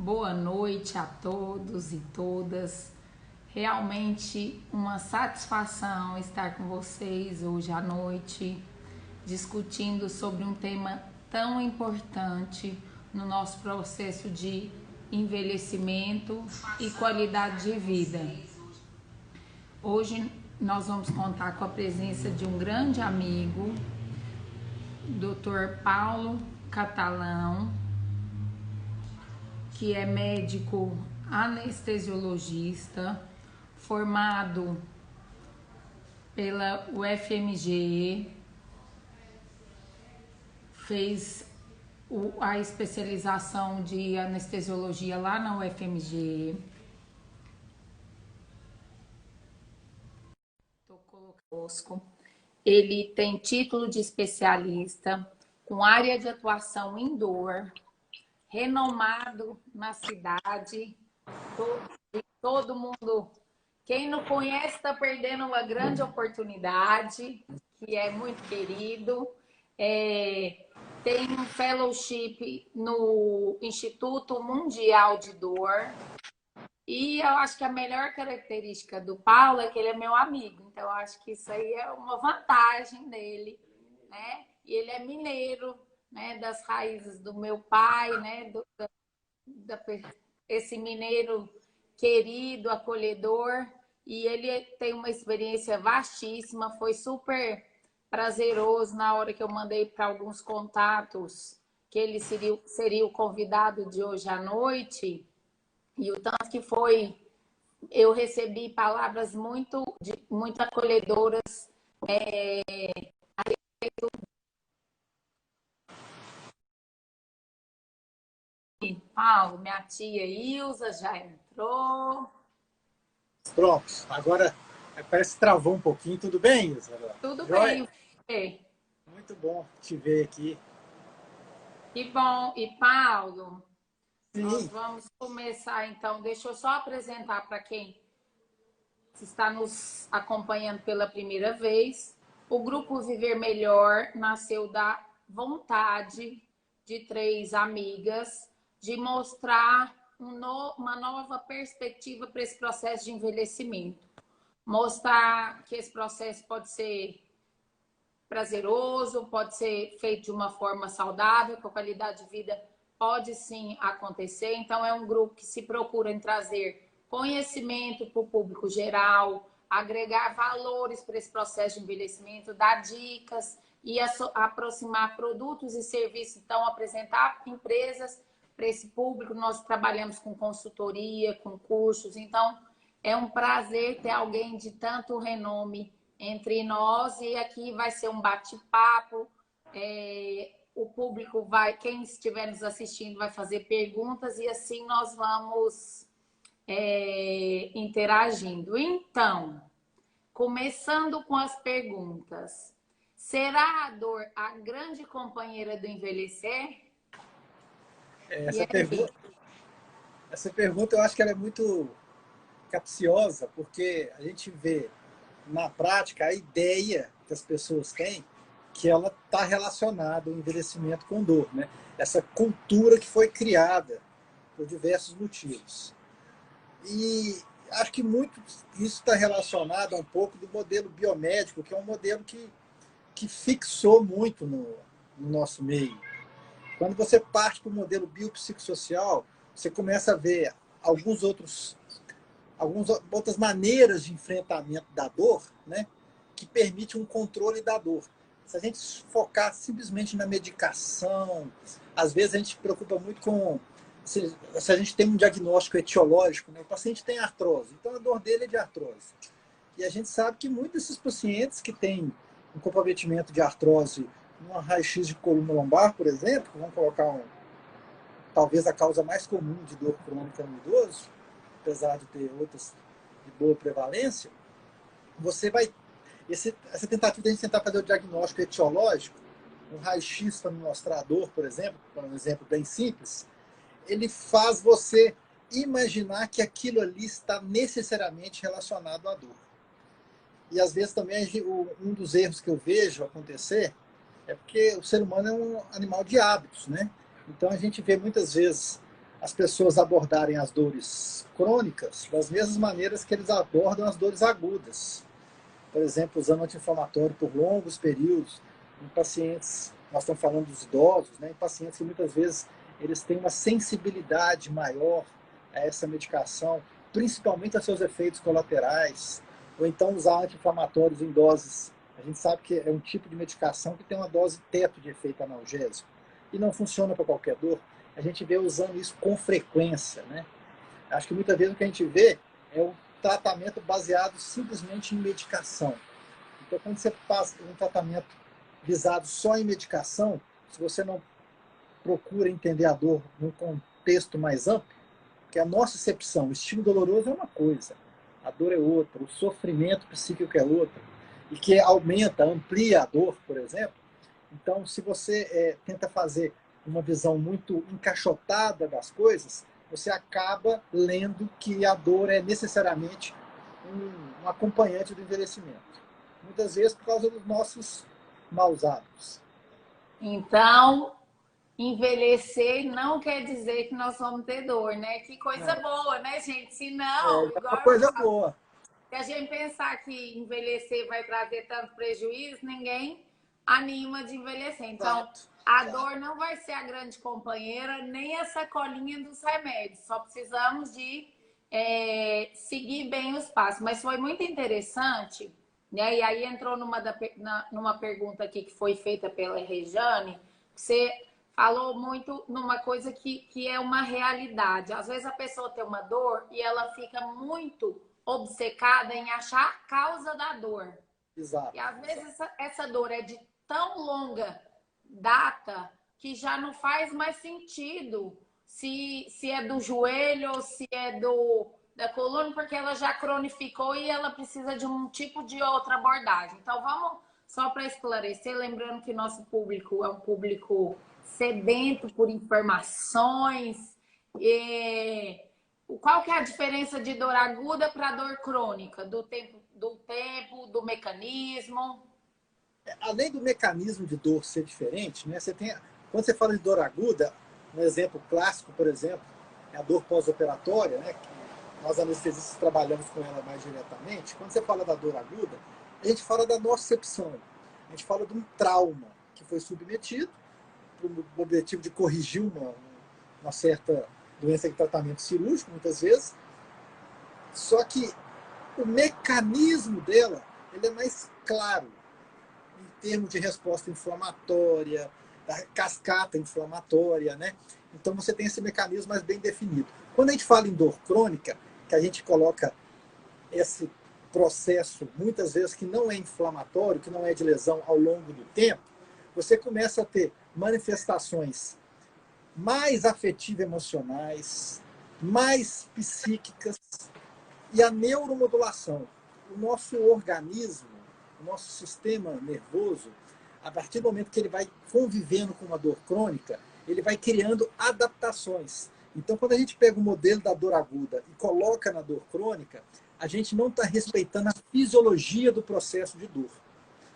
boa noite a todos e todas. Realmente uma satisfação estar com vocês hoje à noite, discutindo sobre um tema tão importante no nosso processo de envelhecimento e qualidade de vida. Hoje nós vamos contar com a presença de um grande amigo, Dr. Paulo Catalão, que é médico anestesiologista, formado pela UFMG, fez a especialização de anestesiologia lá na UFMG. Ele tem título de especialista com área de atuação indoor, renomado na cidade. Todo mundo, quem não conhece, está perdendo uma grande oportunidade, que é muito querido. Tem um fellowship no Instituto Mundial de Dor. E eu acho que a melhor característica do Paulo é que ele é meu amigo. Então, eu acho que isso aí é uma vantagem dele, né? E ele é mineiro, né? Das raízes do meu pai, né? Esse mineiro querido, acolhedor. E ele tem uma experiência vastíssima. Foi super prazeroso na hora que eu mandei para alguns contatos que ele seria o convidado de hoje à noite. E o tanto que foi, eu recebi palavras muito acolhedoras. Paulo, minha tia Ilza já entrou. Pronto, agora parece que travou um pouquinho. Tudo bem, Ilza? Tudo Joia? bem. Muito bom te ver aqui. Que bom. E Paulo, nós Sim, vamos começar então. Deixa eu só apresentar para quem está nos acompanhando pela primeira vez. O Grupo Viver Melhor nasceu da vontade de três amigas de mostrar uma nova perspectiva para esse processo de envelhecimento. Mostrar que esse processo pode ser prazeroso, pode ser feito de uma forma saudável, que a qualidade de vida pode sim acontecer. Então, é um grupo que se procura em trazer conhecimento para o público geral, agregar valores para esse processo de envelhecimento, dar dicas e aproximar produtos e serviços, então apresentar empresas para esse público. Nós trabalhamos com consultoria, com cursos, então é um prazer ter alguém de tanto renome entre nós, e aqui vai ser um bate-papo. O público vai, quem estiver nos assistindo vai fazer perguntas e assim nós vamos interagindo. Então, começando com as perguntas. Será a dor a grande companheira do envelhecer? Essa pergunta eu acho que ela é muito capciosa, porque a gente vê na prática a ideia que as pessoas têm que ela está relacionada ao envelhecimento com dor, né? Essa cultura que foi criada por diversos motivos. E acho que muito isso está relacionado a um pouco do modelo biomédico, que é um modelo que fixou muito no nosso meio. Quando você parte para o modelo biopsicossocial, você começa a ver algumas outras maneiras de enfrentamento da dor, né, que permite um controle da dor. Se a gente focar simplesmente na medicação, às vezes a gente se preocupa muito com se a gente tem um diagnóstico etiológico, né, o paciente tem artrose, então a dor dele é de artrose. E a gente sabe que muitos desses pacientes que têm um comprometimento de artrose numa raio-x de coluna lombar, por exemplo, vamos colocar talvez a causa mais comum de dor crônica no idoso, apesar de ter outras de boa prevalência, você vai... Essa tentativa de a gente tentar fazer o diagnóstico etiológico, um raio-x para mostrar a dor, por exemplo, um exemplo bem simples, ele faz você imaginar que aquilo ali está necessariamente relacionado à dor. E às vezes também um dos erros que eu vejo acontecer é porque o ser humano é um animal de hábitos, né? Então a gente vê muitas vezes as pessoas abordarem as dores crônicas das mesmas maneiras que eles abordam as dores agudas. Por exemplo, usando anti-inflamatório por longos períodos, em pacientes, nós estamos falando dos idosos, né, em pacientes que muitas vezes eles têm uma sensibilidade maior a essa medicação, principalmente a seus efeitos colaterais, ou então usar anti-inflamatórios em doses. A gente sabe que é um tipo de medicação que tem uma dose teto de efeito analgésico e não funciona para qualquer dor. A gente vê usando isso com frequência, né? Acho que muitas vezes o que a gente vê é o tratamento baseado simplesmente em medicação. Então, quando você passa um tratamento visado só em medicação, se você não procura entender a dor num contexto mais amplo, que a nossa excepção, o estímulo doloroso é uma coisa, a dor é outra, o sofrimento psíquico é outra, e que aumenta, amplia a dor, por exemplo. Então, se você tenta fazer uma visão muito encaixotada das coisas, você acaba lendo que a dor é necessariamente um acompanhante do envelhecimento. Muitas vezes por causa dos nossos maus hábitos. Então, envelhecer não quer dizer que nós vamos ter dor, né? Que coisa boa, né, gente? Se não, É uma igual eu coisa falo, boa. se a gente pensar que envelhecer vai trazer tanto prejuízo, ninguém anima de envelhecer. Então, Exato, a exato. dor não vai ser a grande companheira, nem a sacolinha dos remédios. Só precisamos de seguir bem os passos. Mas foi muito interessante, né? E aí entrou numa pergunta aqui que foi feita pela Rejane, que você falou muito numa coisa que é uma realidade. Às vezes a pessoa tem uma dor e ela fica muito obcecada em achar a causa da dor. Exato. E às vezes essa dor é de tão longa data que já não faz mais sentido se é do joelho ou se é da coluna, porque ela já cronificou e ela precisa de um tipo de outra abordagem. Então vamos só para esclarecer, lembrando que nosso público é um público sedento por informações. E qual que é a diferença de dor aguda para dor crônica? Do mecanismo? Além do mecanismo de dor ser diferente, né, quando você fala de dor aguda, um exemplo clássico, por exemplo, é a dor pós-operatória, né, que nós anestesistas trabalhamos com ela mais diretamente. Quando você fala da dor aguda, a gente fala da nocicepção. A gente fala de um trauma que foi submetido para o objetivo de corrigir uma certa doença de tratamento cirúrgico, muitas vezes. Só que o mecanismo dela ele é mais claro em termos de resposta inflamatória, da cascata inflamatória, né? Então você tem esse mecanismo mais bem definido. Quando a gente fala em dor crônica, que a gente coloca esse processo, muitas vezes, que não é inflamatório, que não é de lesão ao longo do tempo, você começa a ter manifestações mais afetivo-emocionais, mais psíquicas, e a neuromodulação. O nosso organismo, o nosso sistema nervoso, a partir do momento que ele vai convivendo com uma dor crônica, ele vai criando adaptações. Então, quando a gente pega o modelo da dor aguda e coloca na dor crônica, a gente não está respeitando a fisiologia do processo de dor,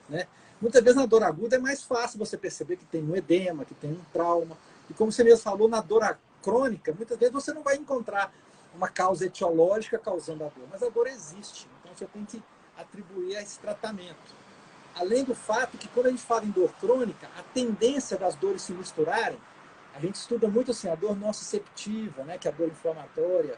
né? Muitas vezes na dor aguda é mais fácil você perceber que tem um edema, que tem um trauma. E como você mesmo falou, na dor crônica, muitas vezes você não vai encontrar uma causa etiológica causando a dor, mas a dor existe. Então você tem que atribuir a esse tratamento. Além do fato que quando a gente fala em dor crônica, a tendência das dores se misturarem, a gente estuda muito assim, a dor nociceptiva, né, que é a dor inflamatória.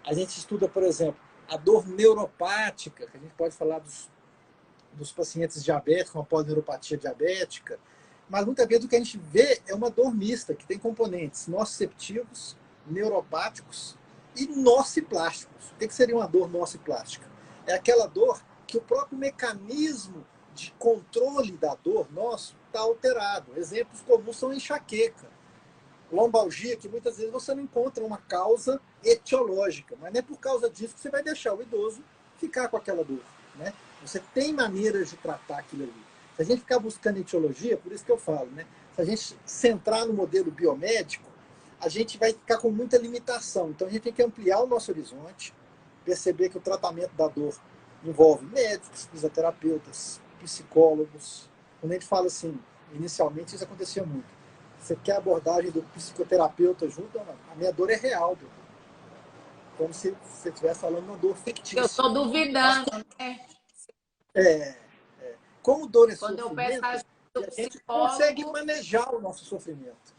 A gente estuda, por exemplo, a dor neuropática, que a gente pode falar dos pacientes diabéticos, com a polineuropatia diabética, mas muitas vezes o que a gente vê é uma dor mista, que tem componentes nociceptivos, neuropáticos e nociplásticos. O que seria uma dor nociplástica? É aquela dor que o próprio mecanismo de controle da dor nosso está alterado. Exemplos comuns são enxaqueca, lombalgia, que muitas vezes você não encontra uma causa etiológica, mas não é por causa disso que você vai deixar o idoso ficar com aquela dor, né? Você tem maneiras de tratar aquilo ali. Se a gente ficar buscando etiologia, por isso que eu falo, né? Se a gente centrar no modelo biomédico, a gente vai ficar com muita limitação. Então a gente tem que ampliar o nosso horizonte, perceber que o tratamento da dor envolve médicos, fisioterapeutas, psicólogos. Quando a gente fala assim, inicialmente isso acontecia muito. Você quer a abordagem do psicoterapeuta junto? Não, a minha dor é real, doutor. Como se você estivesse falando uma dor Eu fictícia. estou duvidando, né? É, como dor é Quando eu peço sofrimento, ajuda do a gente consegue psicólogo, manejar o nosso sofrimento.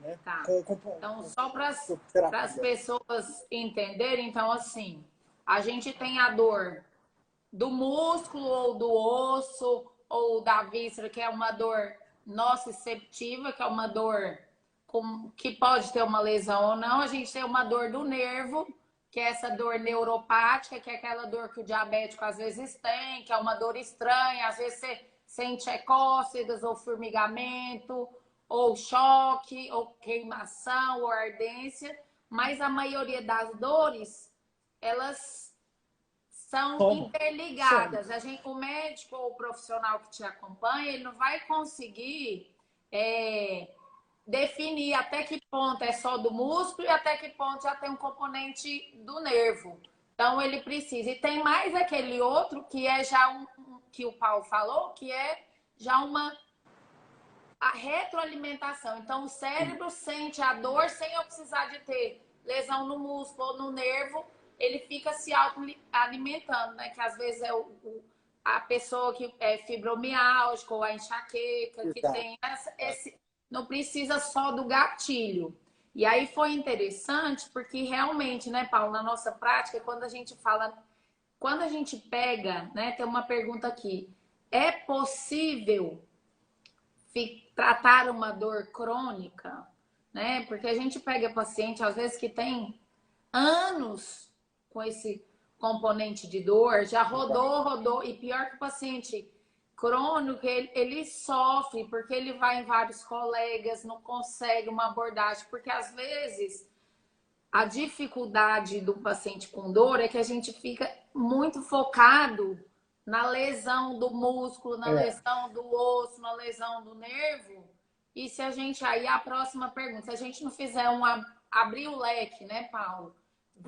Né? tá. Então, só para Com as terapia. pessoas entenderem, então, assim, a gente tem a dor do músculo ou do osso ou da víscera, que é uma dor nociceptiva, que é uma dor que pode ter uma lesão ou não. A gente tem uma dor do nervo, que é essa dor neuropática, que é aquela dor que o diabético às vezes tem, que é uma dor estranha, às vezes você sente cócegas ou formigamento, ou choque, ou queimação, ou ardência, mas a maioria das dores, elas são Como? interligadas. O médico ou o profissional que te acompanha, ele não vai conseguir definir até que ponto é só do músculo e até que ponto já tem um componente do nervo. Então, ele precisa. E tem mais aquele outro que é já que o Paulo falou, que é já a retroalimentação. Então, o cérebro sente a dor sem eu precisar de ter lesão no músculo ou no nervo, ele fica se autoalimentando, né? Que às vezes é a pessoa que é fibromialgica ou a enxaqueca, que Exato. tem esse. Não precisa só do gatilho. E aí foi interessante, porque realmente, né, Paulo, na nossa prática, quando a gente fala, quando a gente pega, né, tem uma pergunta aqui: é possível tratar uma dor crônica, né? Porque a gente pega paciente, às vezes, que tem anos com esse componente de dor, já rodou, e pior que o paciente crônico, ele sofre, porque ele vai em vários colegas, não consegue uma abordagem, porque às vezes a dificuldade do paciente com dor é que a gente fica muito focado na lesão do músculo, na lesão do osso, na lesão do nervo. E se a gente, aí a próxima pergunta, se a gente não fizer abrir o leque, né, Paulo?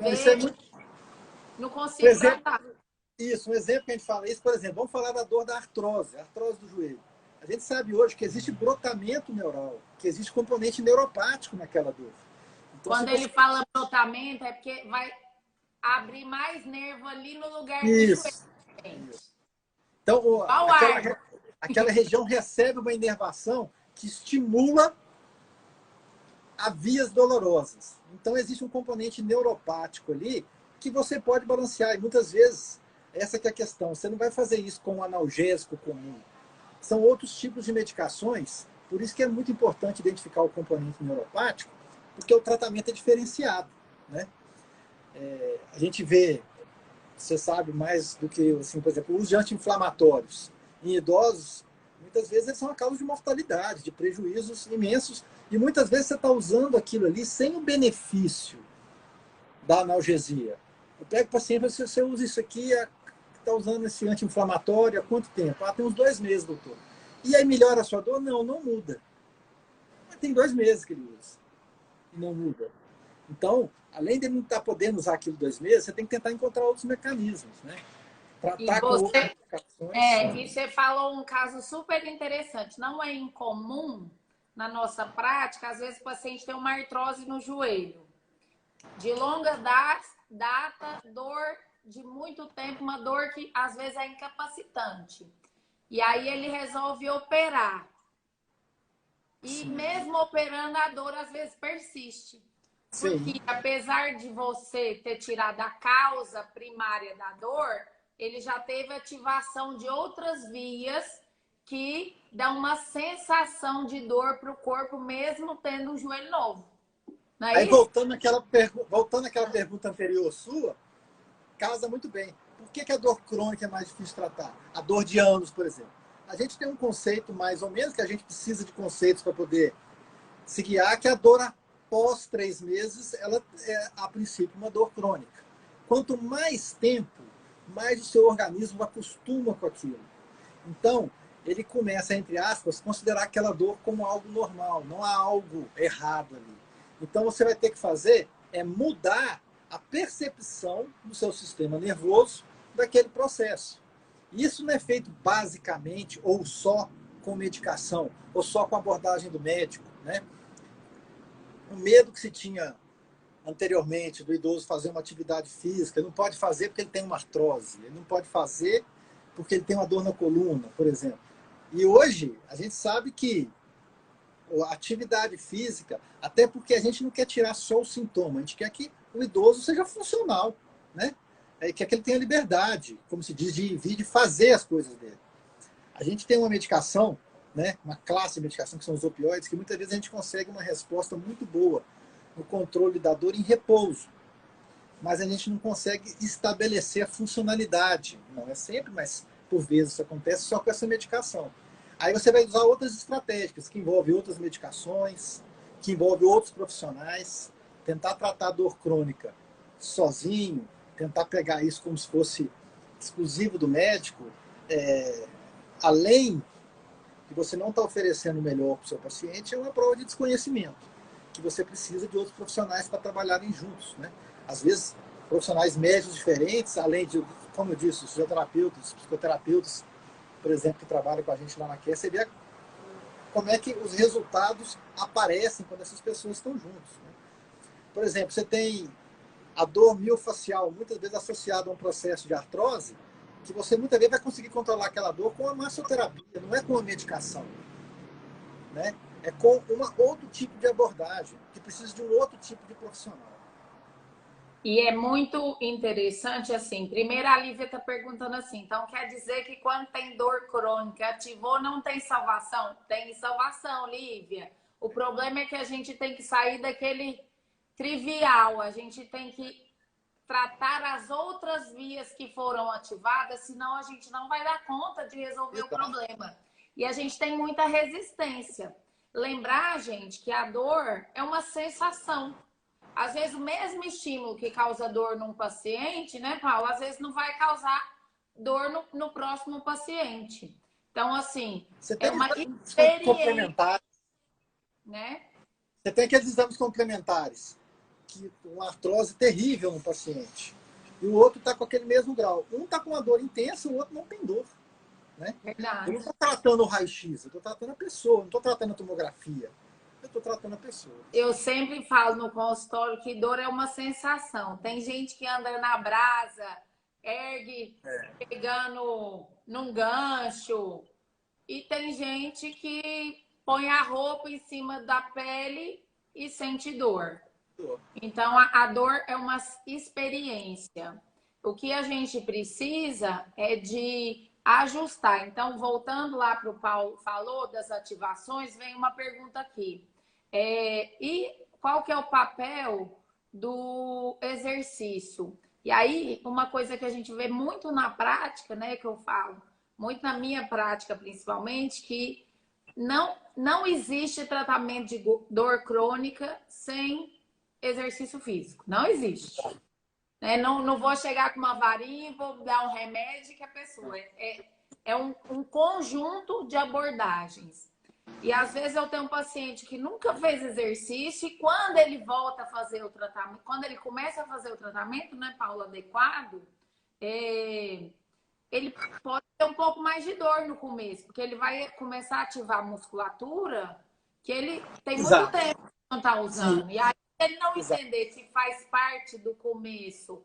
Isso é Ver, muito... não Por consigo exemplo, tratar. um exemplo que a gente fala isso, por exemplo, vamos falar da dor da artrose, artrose do joelho. A gente sabe hoje que existe brotamento neural, que existe componente neuropático naquela dor. Então, Quando ele fala brotamento, é porque vai abrir mais nervo ali no lugar do joelho. Isso. Então, aquela região recebe uma inervação que estimula a vias dolorosas. Então, existe um componente neuropático ali que você pode balancear. E muitas vezes, essa que é a questão. Você não vai fazer isso com um analgésico comum. São outros tipos de medicações. Por isso que é muito importante identificar o componente neuropático, porque o tratamento é diferenciado. Né? A gente vê, você sabe mais do que, assim, por exemplo, o uso de anti-inflamatórios em idosos, muitas vezes eles são a causa de mortalidade, de prejuízos imensos, e muitas vezes você está usando aquilo ali sem o benefício da analgesia. Eu pego o paciente e falo, você usa isso aqui, está usando esse anti-inflamatório há quanto tempo? Ah, tem uns 2 meses, doutor. E aí melhora a sua dor? Não, não muda. Mas tem 2 meses que ele usa e não muda. Então, além de ele não estar podendo usar aquilo 2 meses, você tem que tentar encontrar outros mecanismos, né? Tratar com outras medicações. E você falou um caso super interessante. Não é incomum na nossa prática, às vezes o paciente tem uma artrose no joelho. De longa data, dor de muito tempo, uma dor que às vezes é incapacitante. E aí ele resolve operar. E mesmo operando, a dor às vezes persiste. Porque apesar de você ter tirado a causa primária da dor, ele já teve ativação de outras vias que dão uma sensação de dor para o corpo, mesmo tendo um joelho novo. Não é aí, isso? voltando àquela pergunta anterior sua, casa muito bem. Por que a dor crônica é mais difícil de tratar? A dor de anos, por exemplo. A gente tem um conceito, mais ou menos, que a gente precisa de conceitos para poder se guiar, que a dor após 3 meses, ela é, a princípio, uma dor crônica. Quanto mais tempo, mais o seu organismo acostuma com aquilo. Então, ele começa, entre aspas, considerar aquela dor como algo normal, não há algo errado ali. Então, você vai ter que fazer é mudar a percepção do seu sistema nervoso daquele processo. Isso não é feito basicamente ou só com medicação ou só com abordagem do médico, né? O medo que se tinha anteriormente do idoso fazer uma atividade física, ele não pode fazer porque ele tem uma artrose, ele não pode fazer porque ele tem uma dor na coluna, por exemplo. E hoje a gente sabe que a atividade física, até porque a gente não quer tirar só o sintoma, a gente quer que o idoso seja funcional, né? Quer que ele tenha liberdade, como se diz, de ir e de fazer as coisas dele. A gente tem uma medicação, né? Uma classe de medicação que são os opioides, que muitas vezes a gente consegue uma resposta muito boa no controle da dor em repouso, mas a gente não consegue estabelecer a funcionalidade. Não é sempre, mas por vezes isso acontece só com essa medicação. Aí você vai usar outras estratégias, que envolvem outras medicações, que envolvem outros profissionais, tentar tratar a dor crônica sozinho, tentar pegar isso como se fosse exclusivo do médico, além de você não estar oferecendo o melhor para o seu paciente, é uma prova de desconhecimento, que você precisa de outros profissionais para trabalharem juntos, né? Às vezes, profissionais médicos diferentes, além de, como eu disse, os fisioterapeutas, os psicoterapeutas, por exemplo, que trabalham com a gente lá na CARE, você vê como é que os resultados aparecem quando essas pessoas estão juntos, né? Por exemplo, você tem a dor miofascial, muitas vezes associada a um processo de artrose, que você muitas vezes vai conseguir controlar aquela dor com a massoterapia, não é com a medicação, né? É com outro tipo de abordagem, que precisa de um outro tipo de profissional. E é muito interessante, assim, primeiro a Lívia está perguntando assim, então quer dizer que quando tem dor crônica, ativou, não tem salvação? Tem salvação, Lívia. O problema é que a gente tem que sair daquele trivial, a gente tem que tratar as outras vias que foram ativadas, senão a gente não vai dar conta de resolver o problema. E a gente tem muita resistência. Lembrar, gente, que a dor é uma sensação. Às vezes, o mesmo estímulo que causa dor num paciente, né, Paulo? Às vezes não vai causar dor no próximo paciente. Então, assim, Você é tem uma exames experiência, complementares, né? você tem aqueles exames complementares, que uma artrose terrível no paciente, e o outro está com aquele mesmo grau. Um está com uma dor intensa, o outro não tem dor, né? Verdade. Eu não estou tratando o raio-x, eu estou tratando a pessoa, não estou tratando a tomografia. Eu estou tratando a pessoa. Eu sempre falo no consultório que dor é uma sensação. Tem gente que anda na brasa, ergue pegando num gancho, e tem gente que põe a roupa em cima da pele e sente dor. Então, a dor é uma experiência. O que a gente precisa é de ajustar. Então, voltando lá para o Paulo falou das ativações, vem uma pergunta aqui. E qual que é o papel do exercício? E aí, uma coisa que a gente vê muito na prática, né, que eu falo, muito na minha prática principalmente, que não existe tratamento de dor crônica sem exercício físico. Não existe. Não vou chegar com uma varinha e vou dar um remédio que a pessoa. É um conjunto de abordagens. E às vezes eu tenho um paciente que nunca fez exercício e quando ele volta a fazer o tratamento, quando ele começa a fazer o tratamento, né, Paulo, adequado, ele pode ter um pouco mais de dor no começo, porque ele vai começar a ativar a musculatura que ele tem muito tempo que não está usando. Sim. E aí, se ele não entender que faz parte do começo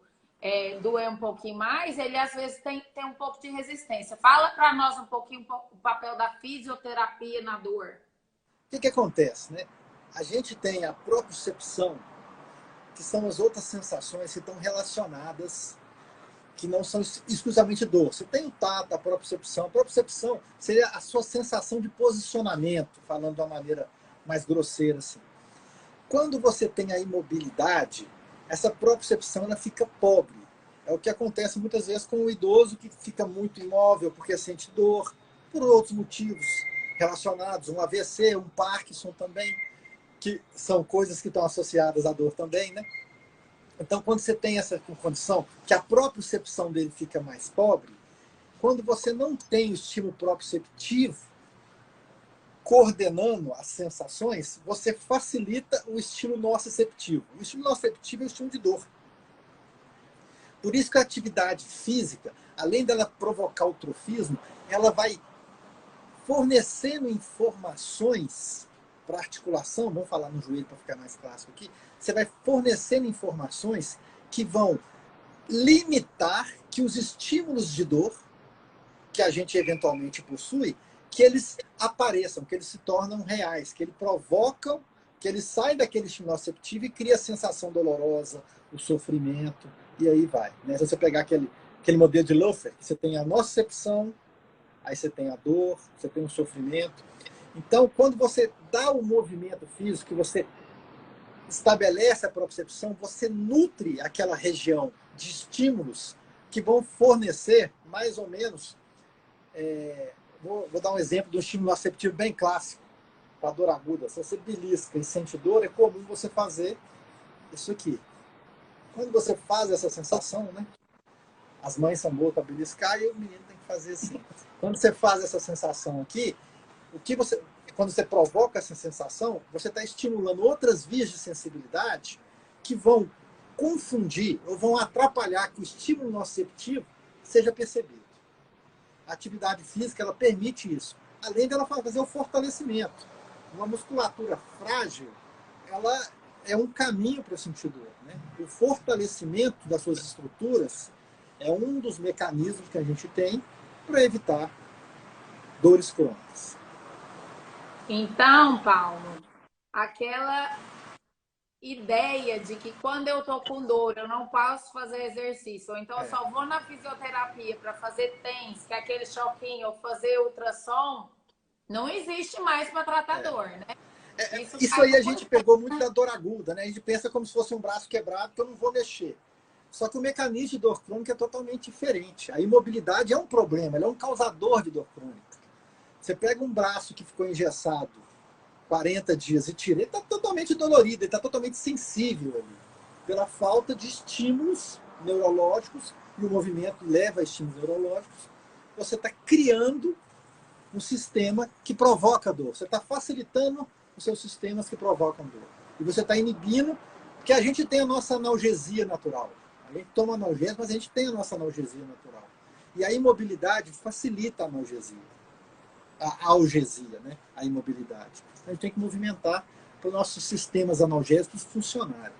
doer um pouquinho mais, ele às vezes tem um pouco de resistência. Fala para nós um pouquinho o papel da fisioterapia na dor. O que acontece, né? A gente tem a propriocepção, que são as outras sensações que estão relacionadas, que não são exclusivamente dor. Você tem o tato, a propriocepção. A propriocepção seria a sua sensação de posicionamento, falando de uma maneira mais grosseira assim. Quando você tem a imobilidade, essa propriocepção ela fica pobre. É o que acontece muitas vezes com o idoso que fica muito imóvel porque sente dor, por outros motivos relacionados, um AVC, um Parkinson também, que são coisas que estão associadas à dor também, né? Então, quando você tem essa condição, que a propriocepção dele fica mais pobre, quando você não tem o estímulo proprioceptivo coordenando as sensações, você facilita o estímulo nociceptivo. O estímulo nociceptivo é o estímulo de dor. Por isso que a atividade física, além dela provocar o trofismo, ela vai fornecendo informações para articulação, vamos falar no joelho para ficar mais clássico aqui, você vai fornecendo informações que vão limitar que os estímulos de dor que a gente eventualmente possui, que eles apareçam, que eles se tornam reais, que eles provocam, que eles saem daquele estímulo nociceptivo e cria a sensação dolorosa, o sofrimento, e aí vai. Né? Se você pegar aquele modelo de Luffer, que você tem a nocicepção, aí você tem a dor, você tem o sofrimento. Então, quando você dá o movimento físico, que você estabelece a propriocepção, você nutre aquela região de estímulos que vão fornecer, mais ou menos, vou dar um exemplo de um estímulo nociceptivo bem clássico, para dor aguda. Se você belisca e sente dor, é comum você fazer isso aqui. Quando você faz essa sensação, né? As mães são boas para beliscar e o menino tem que fazer assim. Quando você faz essa sensação aqui, quando você provoca essa sensação, você está estimulando outras vias de sensibilidade que vão confundir ou vão atrapalhar que o estímulo nociceptivo seja percebido. A atividade física, ela permite isso. Além dela fazer o fortalecimento. Uma musculatura frágil, ela é um caminho para sentir dor. Né? O fortalecimento das suas estruturas é um dos mecanismos que a gente tem para evitar dores crônicas. Então, Paulo, aquela ideia de que quando eu tô com dor eu não posso fazer exercício, ou então eu só vou na fisioterapia para fazer TENS, que é aquele choquinho, ou fazer ultrassom, não existe mais para tratar dor, né? Isso aí a gente pegou muito da dor aguda, né? A gente pensa como se fosse um braço quebrado que eu não vou mexer. Só que o mecanismo de dor crônica é totalmente diferente. A imobilidade é um problema, ele é um causador de dor crônica. Você pega um braço que ficou engessado 40 dias e tira, ele está totalmente dolorido, ele está totalmente sensível ali, pela falta de estímulos neurológicos, e o movimento leva a estímulos neurológicos. Você está criando um sistema que provoca dor. Você está facilitando os seus sistemas que provocam dor. E você está inibindo, porque a gente tem a nossa analgesia natural. A gente toma analgésico, mas a gente tem a nossa analgesia natural. E a imobilidade facilita a analgesia. A algesia, né? A imobilidade. A gente tem que movimentar para os nossos sistemas analgésicos funcionarem.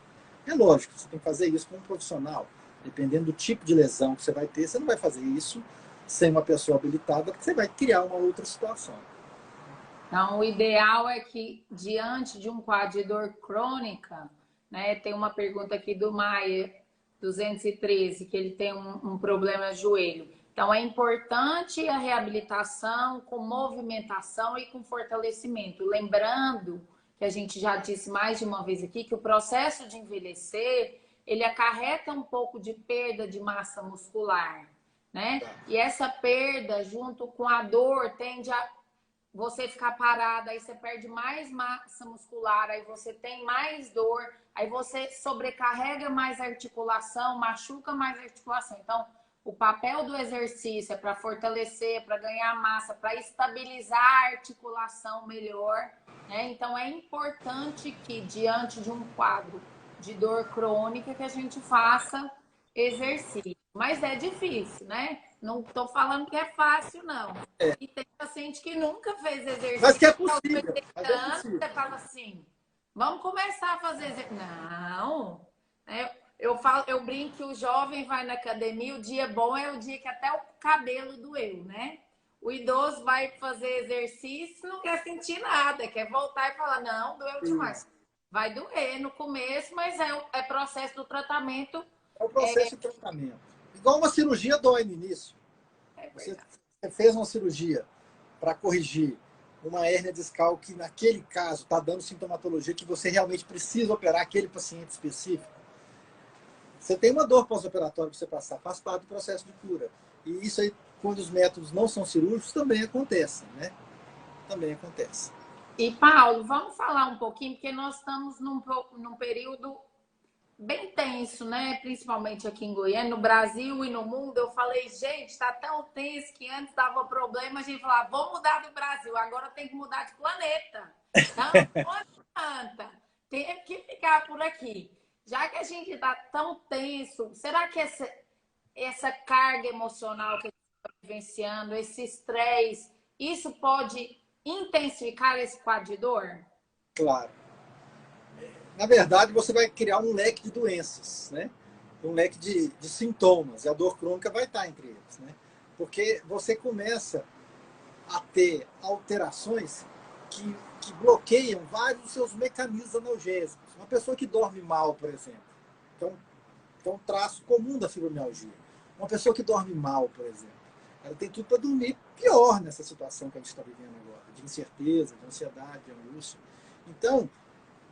É lógico, você tem que fazer isso com um profissional. Dependendo do tipo de lesão que você vai ter, você não vai fazer isso sem uma pessoa habilitada, porque você vai criar uma outra situação. Então, o ideal é que, diante de um quadro de dor crônica, né, tem uma pergunta aqui do Maia, 213, que ele tem um problema no joelho. Então, é importante a reabilitação com movimentação e com fortalecimento. Lembrando, que a gente já disse mais de uma vez aqui, que o processo de envelhecer, ele acarreta um pouco de perda de massa muscular, né? E essa perda, junto com a dor, tende a você ficar parada, aí você perde mais massa muscular, aí você tem mais dor, aí você sobrecarrega mais a articulação, machuca mais a articulação. Então, o papel do exercício é para fortalecer, para ganhar massa, para estabilizar a articulação melhor, né? Então, é importante que, diante de um quadro de dor crônica, que a gente faça exercício. Mas é difícil, né? Não estou falando que é fácil, não. E tem paciente que nunca fez exercício. Mas que é possível. Você fala assim, vamos começar a fazer exercício. Não. Eu brinco que o jovem vai na academia, o dia bom é o dia que até o cabelo doeu, né? O idoso vai fazer exercício, não quer sentir nada, quer voltar e falar, não, doeu demais. Vai doer no começo, mas é processo do tratamento. É o processo de tratamento. Igual uma cirurgia dói no início. Você fez uma cirurgia para corrigir uma hérnia discal que, naquele caso, está dando sintomatologia que você realmente precisa operar aquele paciente específico. Você tem uma dor pós-operatória para você passar, faz parte do processo de cura. E isso aí, quando os métodos não são cirúrgicos, também acontece, né? Também acontece. E, Paulo, vamos falar um pouquinho, porque nós estamos num período bem tenso, né? Principalmente aqui em Goiânia, no Brasil e no mundo. Eu falei, gente, está tão tenso que antes dava problema, a gente falava, vamos mudar do Brasil, agora tem que mudar de planeta. Não adianta, tem que ficar por aqui. Já que a gente está tão tenso, será que essa carga emocional que a gente está vivenciando, esse estresse, isso pode intensificar esse quadro de dor? Claro. Na verdade, você vai criar um leque de doenças, né? Um leque de sintomas, e a dor crônica vai estar entre eles, né? Porque você começa a ter alterações que bloqueiam vários dos seus mecanismos analgésicos. Uma pessoa que dorme mal, por exemplo, que é um traço comum da fibromialgia. Uma pessoa que dorme mal, por exemplo, ela tem tudo para dormir pior nessa situação que a gente está vivendo agora, de incerteza, de ansiedade, de angústia. Então,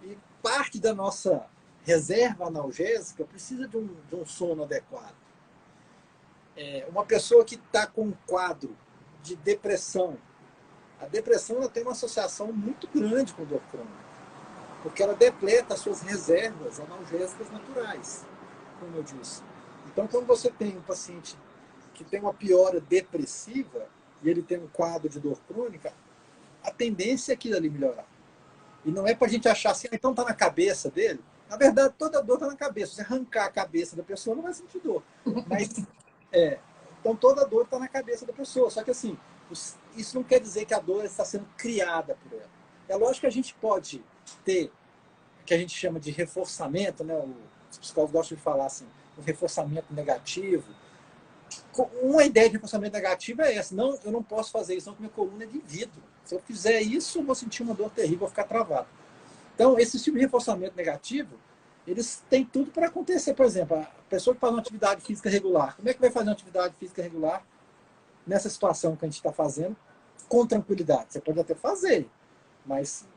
e parte da nossa reserva analgésica precisa de um sono adequado. Uma pessoa que está com um quadro de depressão, a depressão ela tem uma associação muito grande com dor crônica, porque ela depleta as suas reservas analgésicas naturais, como eu disse. Então, quando você tem um paciente que tem uma piora depressiva e ele tem um quadro de dor crônica, a tendência é aquilo ali melhorar. E não é para a gente achar assim, então está na cabeça dele. Na verdade, toda dor está na cabeça. Se você arrancar a cabeça da pessoa, não vai sentir dor. Mas, então, toda dor está na cabeça da pessoa. Só que, assim, isso não quer dizer que a dor está sendo criada por ela. É lógico que a gente pode ter o que a gente chama de reforçamento, né? Os psicólogos gostam de falar assim, um reforçamento negativo. Uma ideia de reforçamento negativo é essa. Não, eu não posso fazer isso, não, porque minha coluna é de vidro. Se eu fizer isso, eu vou sentir uma dor terrível, vou ficar travado. Então, esse tipo de reforçamento negativo, eles têm tudo para acontecer. Por exemplo, a pessoa que faz uma atividade física regular, como é que vai fazer uma atividade física regular nessa situação que a gente está fazendo com tranquilidade? Você pode até fazer, mas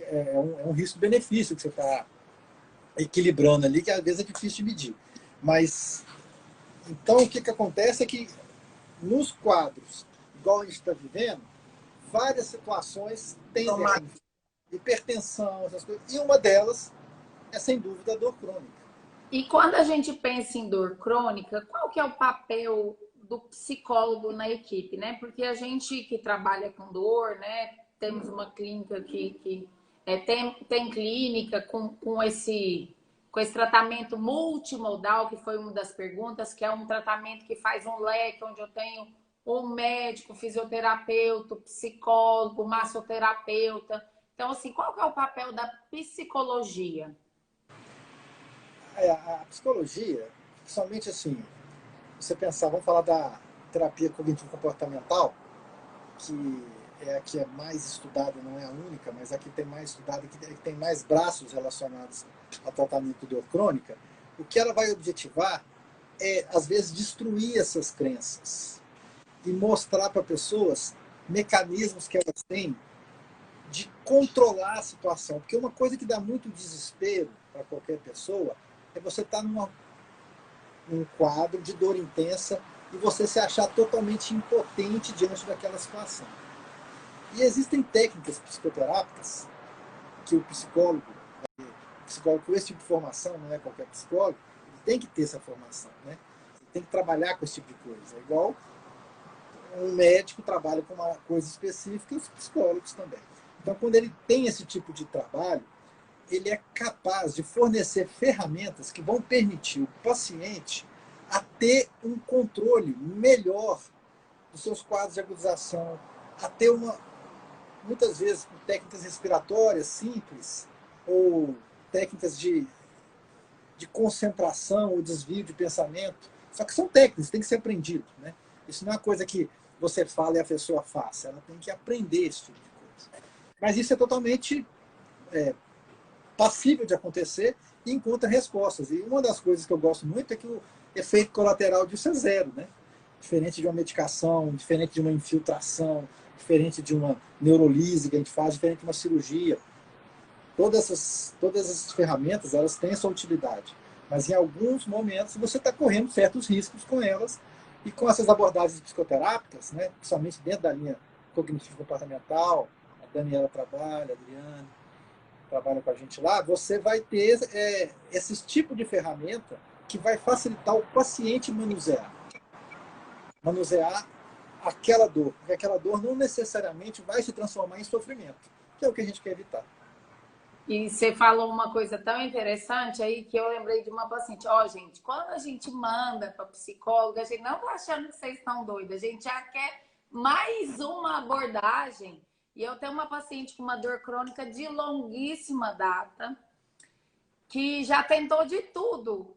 é um risco-benefício que você está equilibrando ali, que às vezes é difícil de medir. Mas, então, o que acontece é que nos quadros, igual a gente está vivendo, várias situações tendem a hipertensão, essas coisas, e uma delas é, sem dúvida, a dor crônica. E quando a gente pensa em dor crônica, qual que é o papel do psicólogo na equipe, né? Porque a gente que trabalha com dor, né? Temos uma clínica que tem clínica com esse tratamento multimodal, que foi uma das perguntas, que é um tratamento que faz um leque, onde eu tenho um médico, fisioterapeuta, psicólogo, massoterapeuta. Então, assim, qual que é o papel da psicologia? A psicologia, principalmente assim, você pensar, vamos falar da terapia cognitivo-comportamental, que é a que é mais estudada, não é a única, mas a que tem mais estudada, que tem mais braços relacionados ao tratamento de dor crônica, o que ela vai objetivar é, às vezes, destruir essas crenças e mostrar para pessoas mecanismos que elas têm de controlar a situação. Porque uma coisa que dá muito desespero para qualquer pessoa é você estar num quadro de dor intensa e você se achar totalmente impotente diante daquela situação. E existem técnicas psicoterápicas que o psicólogo com esse tipo de formação, não é qualquer psicólogo, ele tem que ter essa formação, né? Ele tem que trabalhar com esse tipo de coisa. É igual um médico trabalha com uma coisa específica e os psicólogos também. Então, quando ele tem esse tipo de trabalho, ele é capaz de fornecer ferramentas que vão permitir o paciente a ter um controle melhor dos seus quadros de agudização, a ter muitas vezes com técnicas respiratórias simples ou técnicas de concentração ou desvio de pensamento. Só que são técnicas, tem que ser aprendido, né? Isso não é uma coisa que você fala e a pessoa faça, ela tem que aprender esse tipo de coisa. Mas isso é totalmente passível de acontecer e encontra respostas. E uma das coisas que eu gosto muito é que o efeito colateral disso é zero, né? Diferente de uma medicação, diferente de uma infiltração, diferente de uma neurolise que a gente faz, diferente de uma cirurgia. Todas essas ferramentas, elas têm sua utilidade. Mas em alguns momentos você está correndo certos riscos com elas. E com essas abordagens psicoterápicas, né, principalmente dentro da linha cognitivo-comportamental, a Daniela trabalha, a Adriana trabalha com a gente lá, você vai ter esse tipo de ferramenta que vai facilitar o paciente manusear aquela dor, porque aquela dor não necessariamente vai se transformar em sofrimento, que é o que a gente quer evitar. E você falou uma coisa tão interessante aí que eu lembrei de uma paciente. Ó, gente, quando a gente manda para psicóloga, a gente não tá achando que vocês estão doidos, a gente já quer mais uma abordagem. E eu tenho uma paciente com uma dor crônica de longuíssima data, que já tentou de tudo.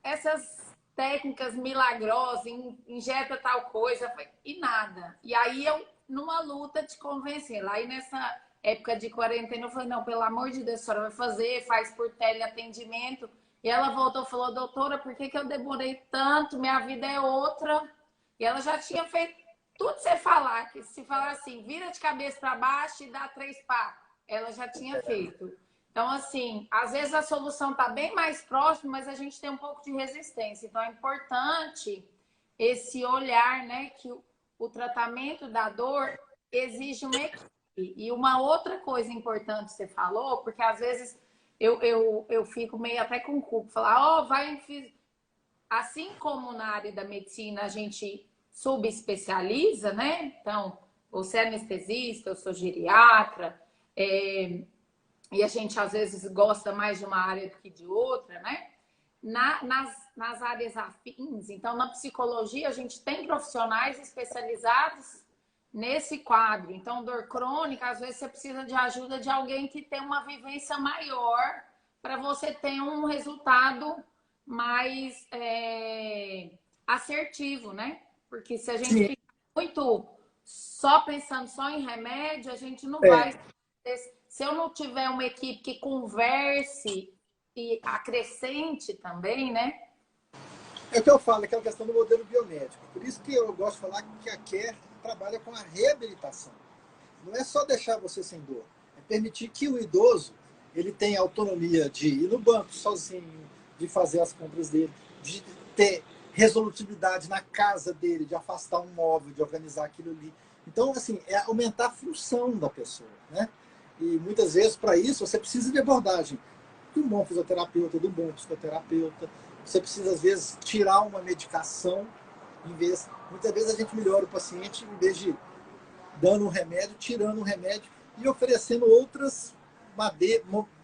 Essas técnicas milagrosas, injeta tal coisa, e nada. E aí eu, numa luta, te convencer. Lá e nessa época de quarentena, eu falei, não, pelo amor de Deus, a senhora vai fazer, faz por teleatendimento. E ela voltou e falou, doutora, por que eu demorei tanto? Minha vida é outra. E ela já tinha feito tudo você falar, que se falar assim, vira de cabeça para baixo e dá 3 passos, ela já tinha feito. Então, assim, às vezes a solução está bem mais próxima, mas a gente tem um pouco de resistência. Então, é importante esse olhar, né? Que o tratamento da dor exige uma equipe. E uma outra coisa importante que você falou, porque às vezes eu fico meio até com culpa, falar, ó, vai... Assim como na área da medicina a gente subespecializa, né? Então, você é anestesista, eu sou geriatra, e a gente às vezes gosta mais de uma área do que de outra, né? Nas áreas afins, então na psicologia a gente tem profissionais especializados nesse quadro. Então, dor crônica, às vezes você precisa de ajuda de alguém que tem uma vivência maior para você ter um resultado mais assertivo, né? Porque se a gente Sim. fica muito só pensando só em remédio, a gente não É. vai. Se eu não tiver uma equipe que converse e acrescente também, né? É o que eu falo, aquela questão do modelo biomédico. Por isso que eu gosto de falar que a Care trabalha com a reabilitação. Não é só deixar você sem dor, é permitir que o idoso ele tenha autonomia de ir no banco sozinho, de fazer as compras dele, de ter resolutividade na casa dele, de afastar um móvel, de organizar aquilo ali. Então, assim, é aumentar a função da pessoa, né? E muitas vezes, para isso, você precisa de abordagem de um bom fisioterapeuta, de um bom psicoterapeuta. Você precisa, às vezes, tirar uma medicação, muitas vezes a gente melhora o paciente, em vez de dando um remédio, tirando um remédio e oferecendo outros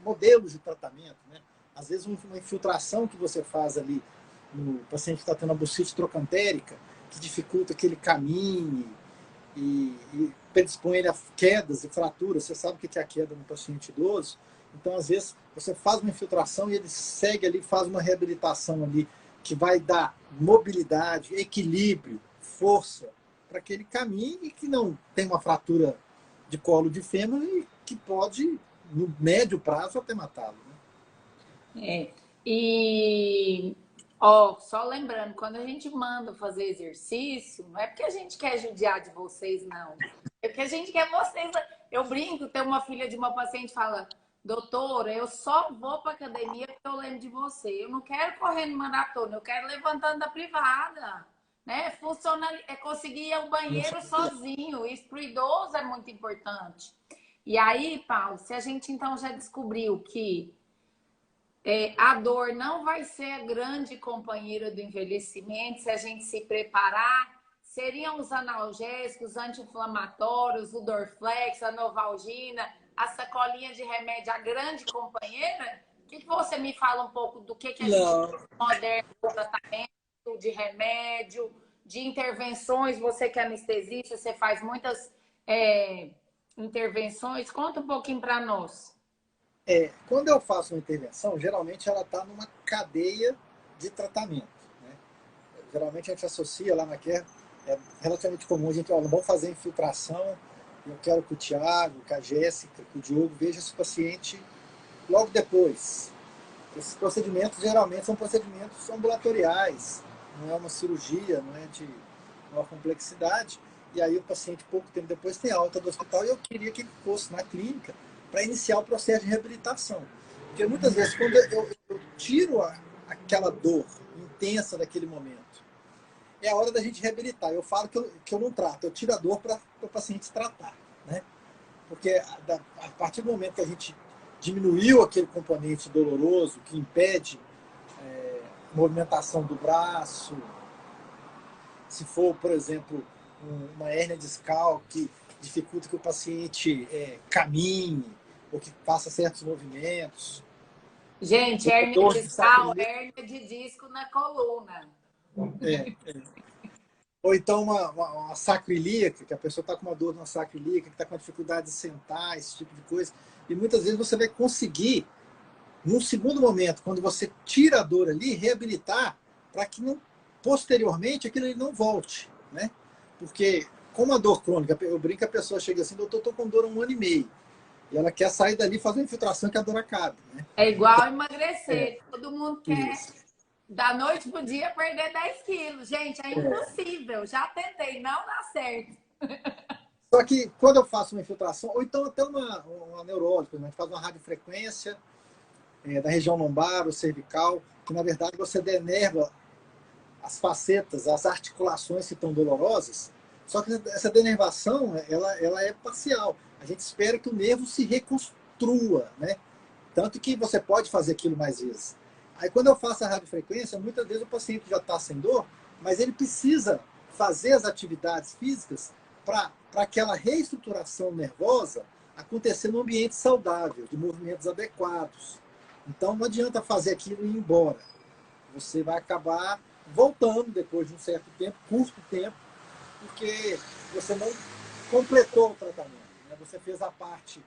modelos de tratamento, né? Às vezes uma infiltração que você faz ali no paciente que está tendo a bursite trocantérica, que dificulta que ele caminhe e predispõe ele a quedas e fraturas. Você sabe o que é a queda no paciente idoso? Então, às vezes, você faz uma infiltração e ele segue ali, faz uma reabilitação ali, que vai dar mobilidade, equilíbrio, força, para que ele caminhe e que não tenha uma fratura de colo de fêmur e que pode, no médio prazo, até matá-lo. Né? E ó, só lembrando, quando a gente manda fazer exercício, não é porque a gente quer judiar de vocês, não. É porque a gente quer vocês. Eu brinco, tem uma filha de uma paciente que fala, doutora, eu só vou para academia porque eu lembro de você. Eu não quero correndo maratona, eu quero levantando da privada. Né? É conseguir ir ao banheiro sozinho. Isso para o idoso é muito importante. E aí, Paulo, se a gente então já descobriu que a dor não vai ser a grande companheira do envelhecimento, se a gente se preparar, seriam os analgésicos, anti-inflamatórios, o Dorflex, a Novalgina, a sacolinha de remédio, a grande companheira? O que você me fala um pouco do que a gente tem moderno de tratamento, de remédio, de intervenções? Você que é anestesista, você faz muitas intervenções. Conta um pouquinho para nós. Quando eu faço uma intervenção, geralmente ela está numa cadeia de tratamento. Né? Geralmente a gente associa lá na Care, é relativamente comum a gente, vamos fazer infiltração, eu quero que o Thiago, que a Jéssica, que o Diogo veja esse paciente logo depois. Esses procedimentos geralmente são procedimentos ambulatoriais, não é uma cirurgia, não é de uma complexidade, e aí o paciente pouco tempo depois tem alta do hospital e eu queria que ele fosse na clínica para iniciar o processo de reabilitação. Porque muitas vezes, quando eu tiro aquela dor intensa daquele momento, é a hora da gente reabilitar. Eu falo que eu não trato, eu tiro a dor para o paciente tratar. Né? Porque a partir do momento que a gente diminuiu aquele componente doloroso que impede movimentação do braço, se for, por exemplo, uma hérnia discal que dificulta que o paciente caminhe ou que faça certos movimentos. Gente, hérnia discal, hérnia de disco na coluna. Ou então uma sacroiliaca, que a pessoa está com uma dor na sacroiliaca, que está com uma dificuldade de sentar, esse tipo de coisa. E muitas vezes você vai conseguir, num segundo momento, quando você tira a dor ali, reabilitar para que não, posteriormente aquilo ali não volte, né? Porque, como a dor crônica, eu brinco, a pessoa chega assim, doutor, estou com dor há 1 ano e meio. E ela quer sair dali e fazer uma infiltração que a dor acabe, né? É igual É, emagrecer. Todo mundo quer, isso. da noite pro dia, perder 10 quilos. Gente, é impossível. Já tentei, não dá certo. Só que quando eu faço uma infiltração, ou então até uma neurológica, né? A gente faz uma radiofrequência da região lombar ou cervical, que na verdade você denerva as facetas, as articulações que estão dolorosas, só que essa denervação ela é parcial. A gente espera que o nervo se reconstrua, né? Tanto que você pode fazer aquilo mais vezes. Aí quando eu faço a radiofrequência, muitas vezes o paciente já está sem dor, mas ele precisa fazer as atividades físicas para aquela reestruturação nervosa acontecer num ambiente saudável, de movimentos adequados. Então não adianta fazer aquilo e ir embora. Você vai acabar voltando depois de um certo tempo, curto tempo, porque você não completou o tratamento, né? Você fez a parte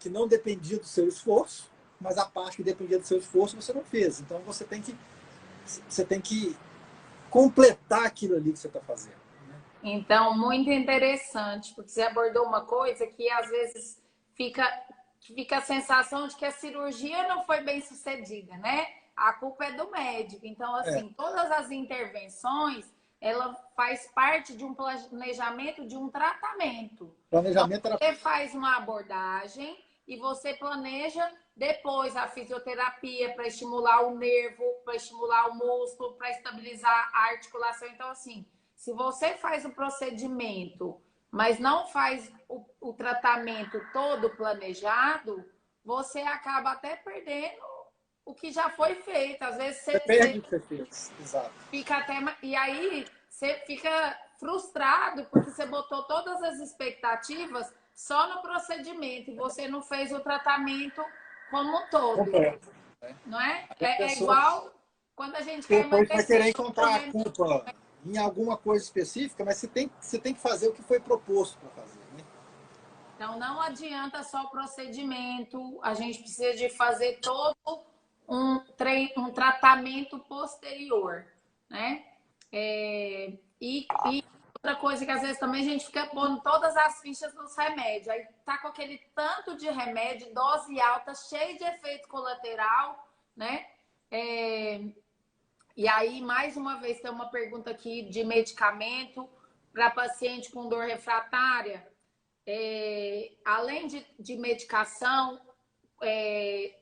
que não dependia do seu esforço, mas a parte que dependia do seu esforço você não fez. Então você tem que completar aquilo ali que você está fazendo, né? Então, muito interessante, porque você abordou uma coisa que às vezes fica, fica a sensação de que a cirurgia não foi bem sucedida, né? A culpa é do médico. Então, É, assim, todas as intervenções, ela faz parte de um planejamento, de um tratamento. Então, planejamento era você faz uma abordagem e você planeja depois a fisioterapia para estimular o nervo, para estimular o músculo, para estabilizar a articulação. Então, assim, se você faz o procedimento, mas não faz o tratamento todo planejado, você acaba até perdendo o que já foi feito. Às vezes você você perde o que você fez. Exato. fica até. E aí você fica frustrado porque você botou todas as expectativas só no procedimento e você não fez o tratamento como um todo, Completo. não é? Aí a É pessoa igual quando a gente quer depois vai querer emagrecer. encontrar a culpa em alguma coisa específica, mas você tem que fazer o que foi proposto para fazer, né? Então, não adianta só o procedimento, a gente precisa de fazer todo um tratamento posterior, né? E outra coisa que às vezes também a gente fica pondo todas as fichas nos remédios, aí tá com aquele tanto de remédio, dose alta, cheio de efeito colateral, né? É, e aí, mais uma vez, tem uma pergunta aqui de medicamento para paciente com dor refratária. Além de medicação,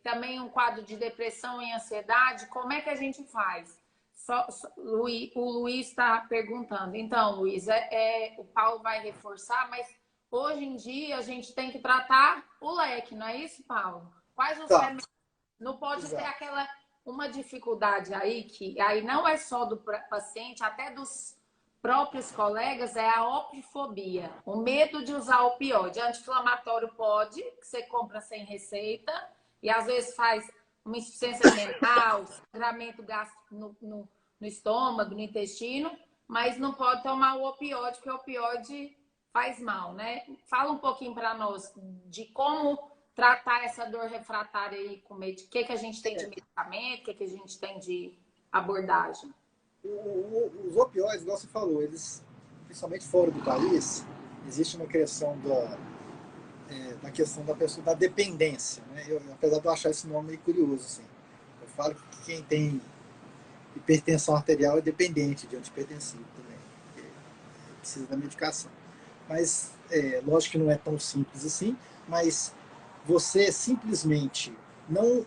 também um quadro de depressão e ansiedade, como é que a gente faz? O Luiz está perguntando. Então, Luiz, o Paulo vai reforçar, mas hoje em dia a gente tem que tratar o leque, não é isso, Paulo? Quais os Tá, remédios? Não pode ter exato. aquela uma dificuldade aí que aí não é só do paciente, até dos próprios colegas, é a opifobia, o medo de usar opioide. Anti-inflamatório pode, que você compra sem receita, e às vezes faz uma insuficiência renal, sangramento gástrico no estômago, no intestino, mas não pode tomar o opioide, porque o opioide faz mal, né? Fala um pouquinho para nós de como tratar essa dor refratária aí com medicamento, o que a gente tem de medicamento, o que a gente tem de abordagem. Os opioides, igual você falou, eles, principalmente fora do país, existe uma questão da questão da pessoa, da dependência, né? Apesar de eu achar esse nome meio curioso, assim. Eu falo que quem tem hipertensão arterial é dependente de antihipertensivo também, porque precisa da medicação. Mas, lógico que não é tão simples assim, mas você simplesmente não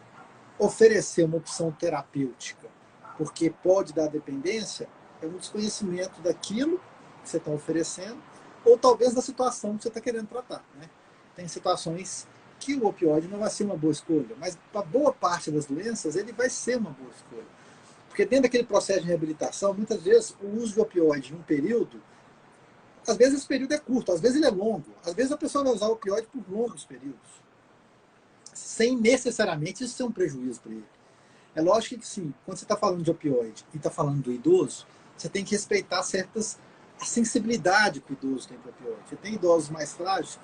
oferecer uma opção terapêutica porque pode dar dependência é um desconhecimento daquilo que você está oferecendo ou talvez da situação que você está querendo tratar, né? Tem situações que o opioide não vai ser uma boa escolha, mas para boa parte das doenças ele vai ser uma boa escolha. Porque dentro daquele processo de reabilitação, muitas vezes o uso de opioide em um período, às vezes esse período é curto, às vezes ele é longo, às vezes a pessoa vai usar o opioide por longos períodos, sem necessariamente isso ser um prejuízo para ele. É lógico que sim, quando você está falando de opioide e está falando do idoso, você tem que respeitar certas a sensibilidade que o idoso tem para o opioide. Você tem idosos mais frágeis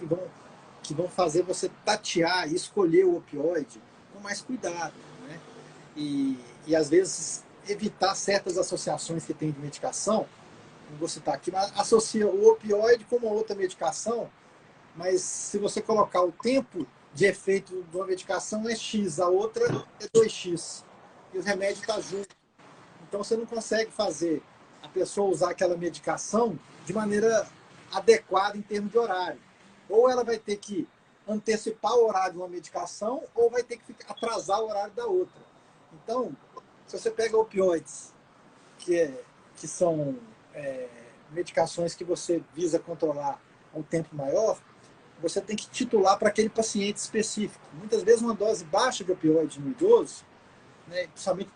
que vão fazer você tatear e escolher o opioide com mais cuidado, né? E às vezes evitar certas associações que tem de medicação, não vou citar aqui, mas associa o opioide com uma outra medicação, mas se você colocar o tempo de efeito de uma medicação é X, a outra é 2x, e o remédio está junto. Então você não consegue fazer a pessoa usar aquela medicação de maneira adequada em termos de horário. Ou ela vai ter que antecipar o horário de uma medicação, ou vai ter que atrasar o horário da outra. Então, se você pega opioides, que são medicações que você visa controlar a um tempo maior, você tem que titular para aquele paciente específico. Muitas vezes uma dose baixa de opioide no idoso, né, principalmente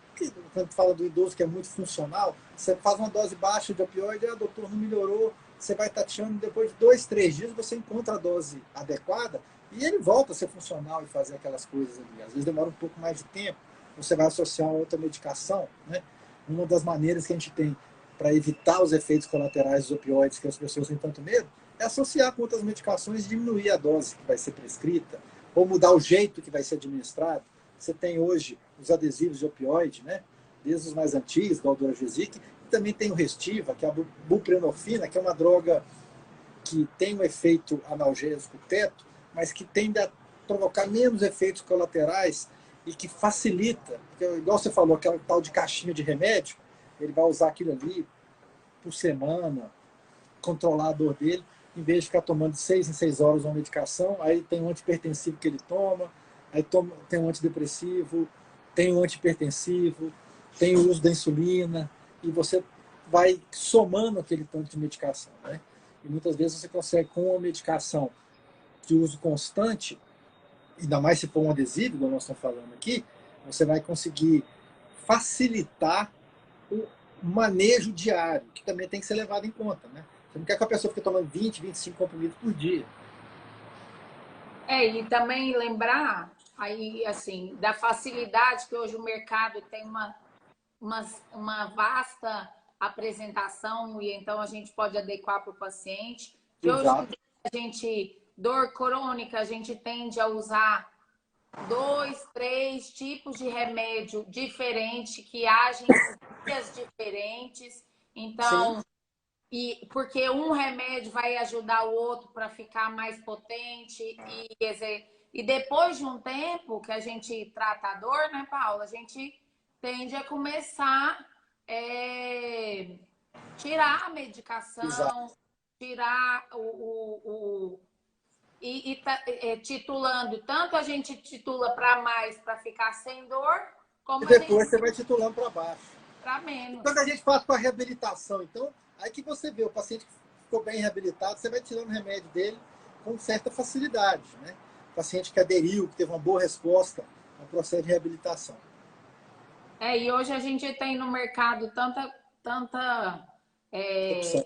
quando fala do idoso que é muito funcional, você faz uma dose baixa de opioide, doutor, não melhorou, você vai tateando, depois de 2, 3 dias você encontra a dose adequada e ele volta a ser funcional e fazer aquelas coisas ali. Às vezes demora um pouco mais de tempo, você vai associar a outra medicação, né? Uma das maneiras que a gente tem para evitar os efeitos colaterais dos opioides que as pessoas têm tanto medo é associar com outras medicações e diminuir a dose que vai ser prescrita ou mudar o jeito que vai ser administrado. Você tem hoje os adesivos de opioide, né? Desde os mais antigos, da Aldoragesic, e também tem o Restiva, que é a buprenorfina, que é uma droga que tem um efeito analgésico teto, mas que tende a provocar menos efeitos colaterais e que facilita, porque, igual você falou, aquela tal de caixinha de remédio, ele vai usar aquilo ali por semana, controlar a dor dele, em vez de ficar tomando de 6 em 6 horas uma medicação, aí tem um antihipertensivo que ele toma, aí tem um antidepressivo, tem um antihipertensivo, tem o uso da insulina, e você vai somando aquele tanto de medicação, né? E muitas vezes você consegue, com uma medicação de uso constante, ainda mais se for um adesivo, como nós estamos falando aqui, você vai conseguir facilitar o manejo diário, que também tem que ser levado em conta, né? Você não quer que a pessoa fique tomando 20, 25 comprimidos por dia. E também lembrar aí, assim, da facilidade que hoje o mercado tem uma vasta apresentação e então a gente pode adequar para o paciente. Que hoje Exato. a gente, dor crônica, a gente tende a usar 2, 3 tipos de remédio diferente que agem em vias diferentes. Sim. Então, porque um remédio vai ajudar o outro para ficar mais potente e depois de um tempo que a gente trata a dor, né, Paula? A gente tende a começar tirar a medicação, Exato. tirar titulando. Tanto a gente titula para mais para ficar sem dor, E como a gente depois você vai titulando para baixo. para E menos. quando a gente faz com a reabilitação, então, aí que você vê o paciente que ficou bem reabilitado, você vai tirando o remédio dele com certa facilidade, né? O paciente que aderiu, que teve uma boa resposta ao processo de reabilitação. E hoje a gente tem no mercado tanta Opção.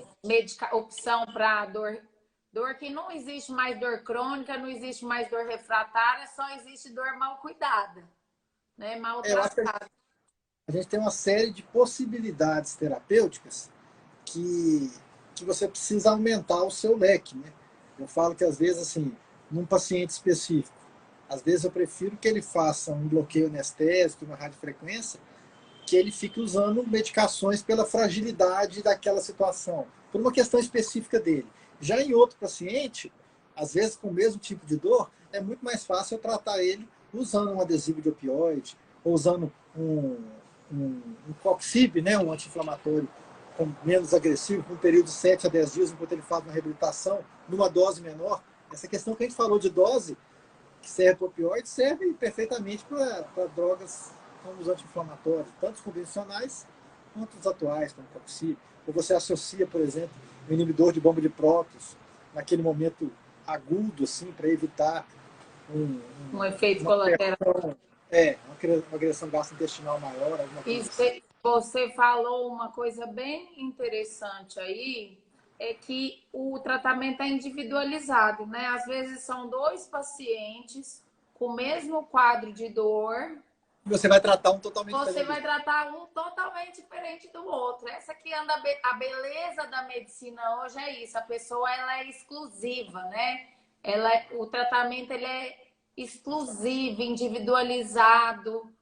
opção para dor que não existe mais dor crônica, não existe mais dor refratária, só existe dor mal cuidada, né? Mal Eu acho que tratada. a gente tem uma série de possibilidades terapêuticas que, que você precisa aumentar o seu leque, né? Eu falo que às vezes, assim, num paciente específico, às vezes eu prefiro que ele faça um bloqueio anestésico, uma radiofrequência, que ele fique usando medicações pela fragilidade daquela situação, por uma questão específica dele. Já em outro paciente, às vezes com o mesmo tipo de dor, é muito mais fácil eu tratar ele usando um adesivo de opioide, ou usando um Coxib, né, um anti-inflamatório menos agressivo, por um período de 7 a 10 dias, enquanto ele faz uma reabilitação, numa dose menor. Essa questão que a gente falou de dose, que serve para opioide, serve perfeitamente para drogas como os anti-inflamatórios, tanto os convencionais quanto os atuais, como o Coxib. Ou você associa, por exemplo, o inibidor de bomba de prótons naquele momento agudo, assim, para evitar Um efeito uma colateral. agressão, uma agressão gastrointestinal maior, alguma E coisa assim. você falou uma coisa bem interessante aí, é que o tratamento é individualizado, né? Às vezes são 2 pacientes com o mesmo quadro de dor, Você vai tratar um totalmente Você diferente. vai tratar um totalmente diferente do outro. Essa aqui anda a beleza da medicina hoje é isso. A pessoa ela é exclusiva, né? O tratamento ele é exclusivo, individualizado.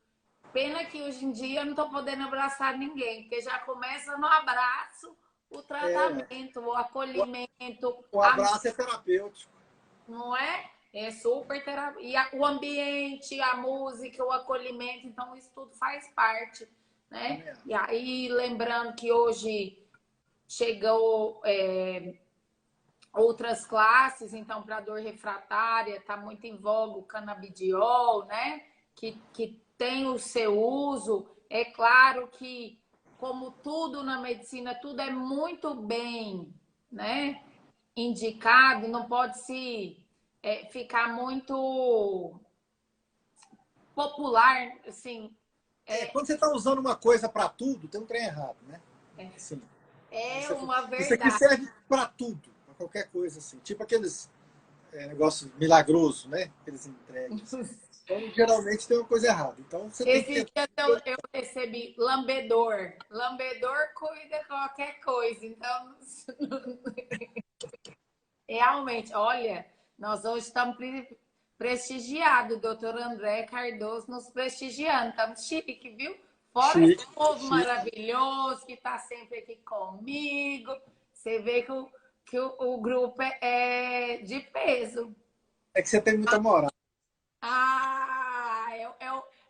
Pena que hoje em dia eu não estou podendo abraçar ninguém, porque já começa no abraço o É, tratamento, o acolhimento, o abraço é terapêutico. não é? É super terapia. E o ambiente, a música, o acolhimento, então isso tudo faz parte, né? Também E acho. aí, lembrando que hoje chegou outras classes, então, para dor refratária, está muito em voga o canabidiol, né? Que tem o seu uso. É claro que, como tudo na medicina, tudo é muito bem, né? Indicado, não pode se ficar muito popular, assim. Quando você está usando uma coisa para tudo, tem um trem errado, né? Assim, É você, uma isso aqui verdade. serve para tudo, para qualquer coisa assim. Tipo aqueles negócios milagrosos, né? Aqueles entregues. Então, geralmente tem uma coisa errada. Então, você tem que Esses ter. dias eu recebi lambedor. Lambedor cuida qualquer coisa. Então, realmente, olha, nós hoje estamos prestigiados. O doutor André Cardoso nos prestigiando. Estamos chique, viu? Fora esse Chique, povo chique. maravilhoso que está sempre aqui comigo. Você vê que o grupo é de peso. É que você tem muita moral. Ah,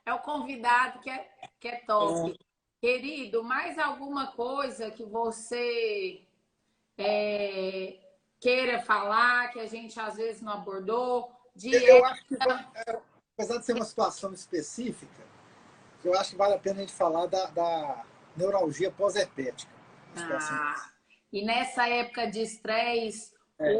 é o convidado que é top. Querido, mais alguma coisa que você é, queira falar, que a gente às vezes não abordou? Eu Dieta. acho que, apesar de ser uma situação específica, eu acho que vale a pena a gente falar da neuralgia pós-herpética. Uma situação Ah, e nessa época de estresse, é,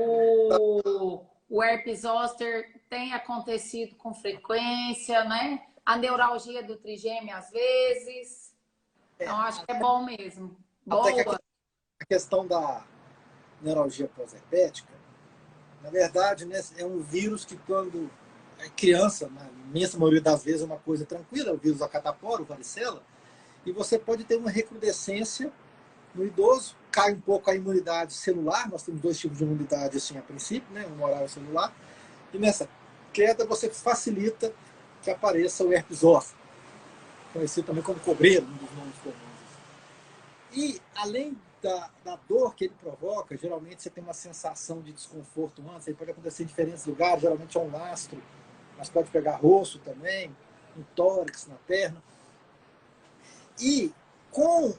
o herpes zoster tem acontecido com frequência, né? A neuralgia do trigêmeo às vezes. Então, acho que é bom mesmo. até que Boa. a questão da neuralgia pós-herpética, na verdade, né, é um vírus que quando é criança, na imensa maioria das vezes, é uma coisa tranquila, o vírus da catapora, o varicela, e você pode ter uma recrudescência no idoso, cai um pouco a imunidade celular, nós temos dois tipos de imunidade assim a princípio, né, um oral e celular, e nessa queda você facilita que apareça o herpes zoster, conhecido também como cobreiro, um dos nomes comuns. E além da dor que ele provoca, geralmente você tem uma sensação de desconforto antes, ele pode acontecer em diferentes lugares, geralmente é um lastro, mas pode pegar rosto também, um tórax na perna. E com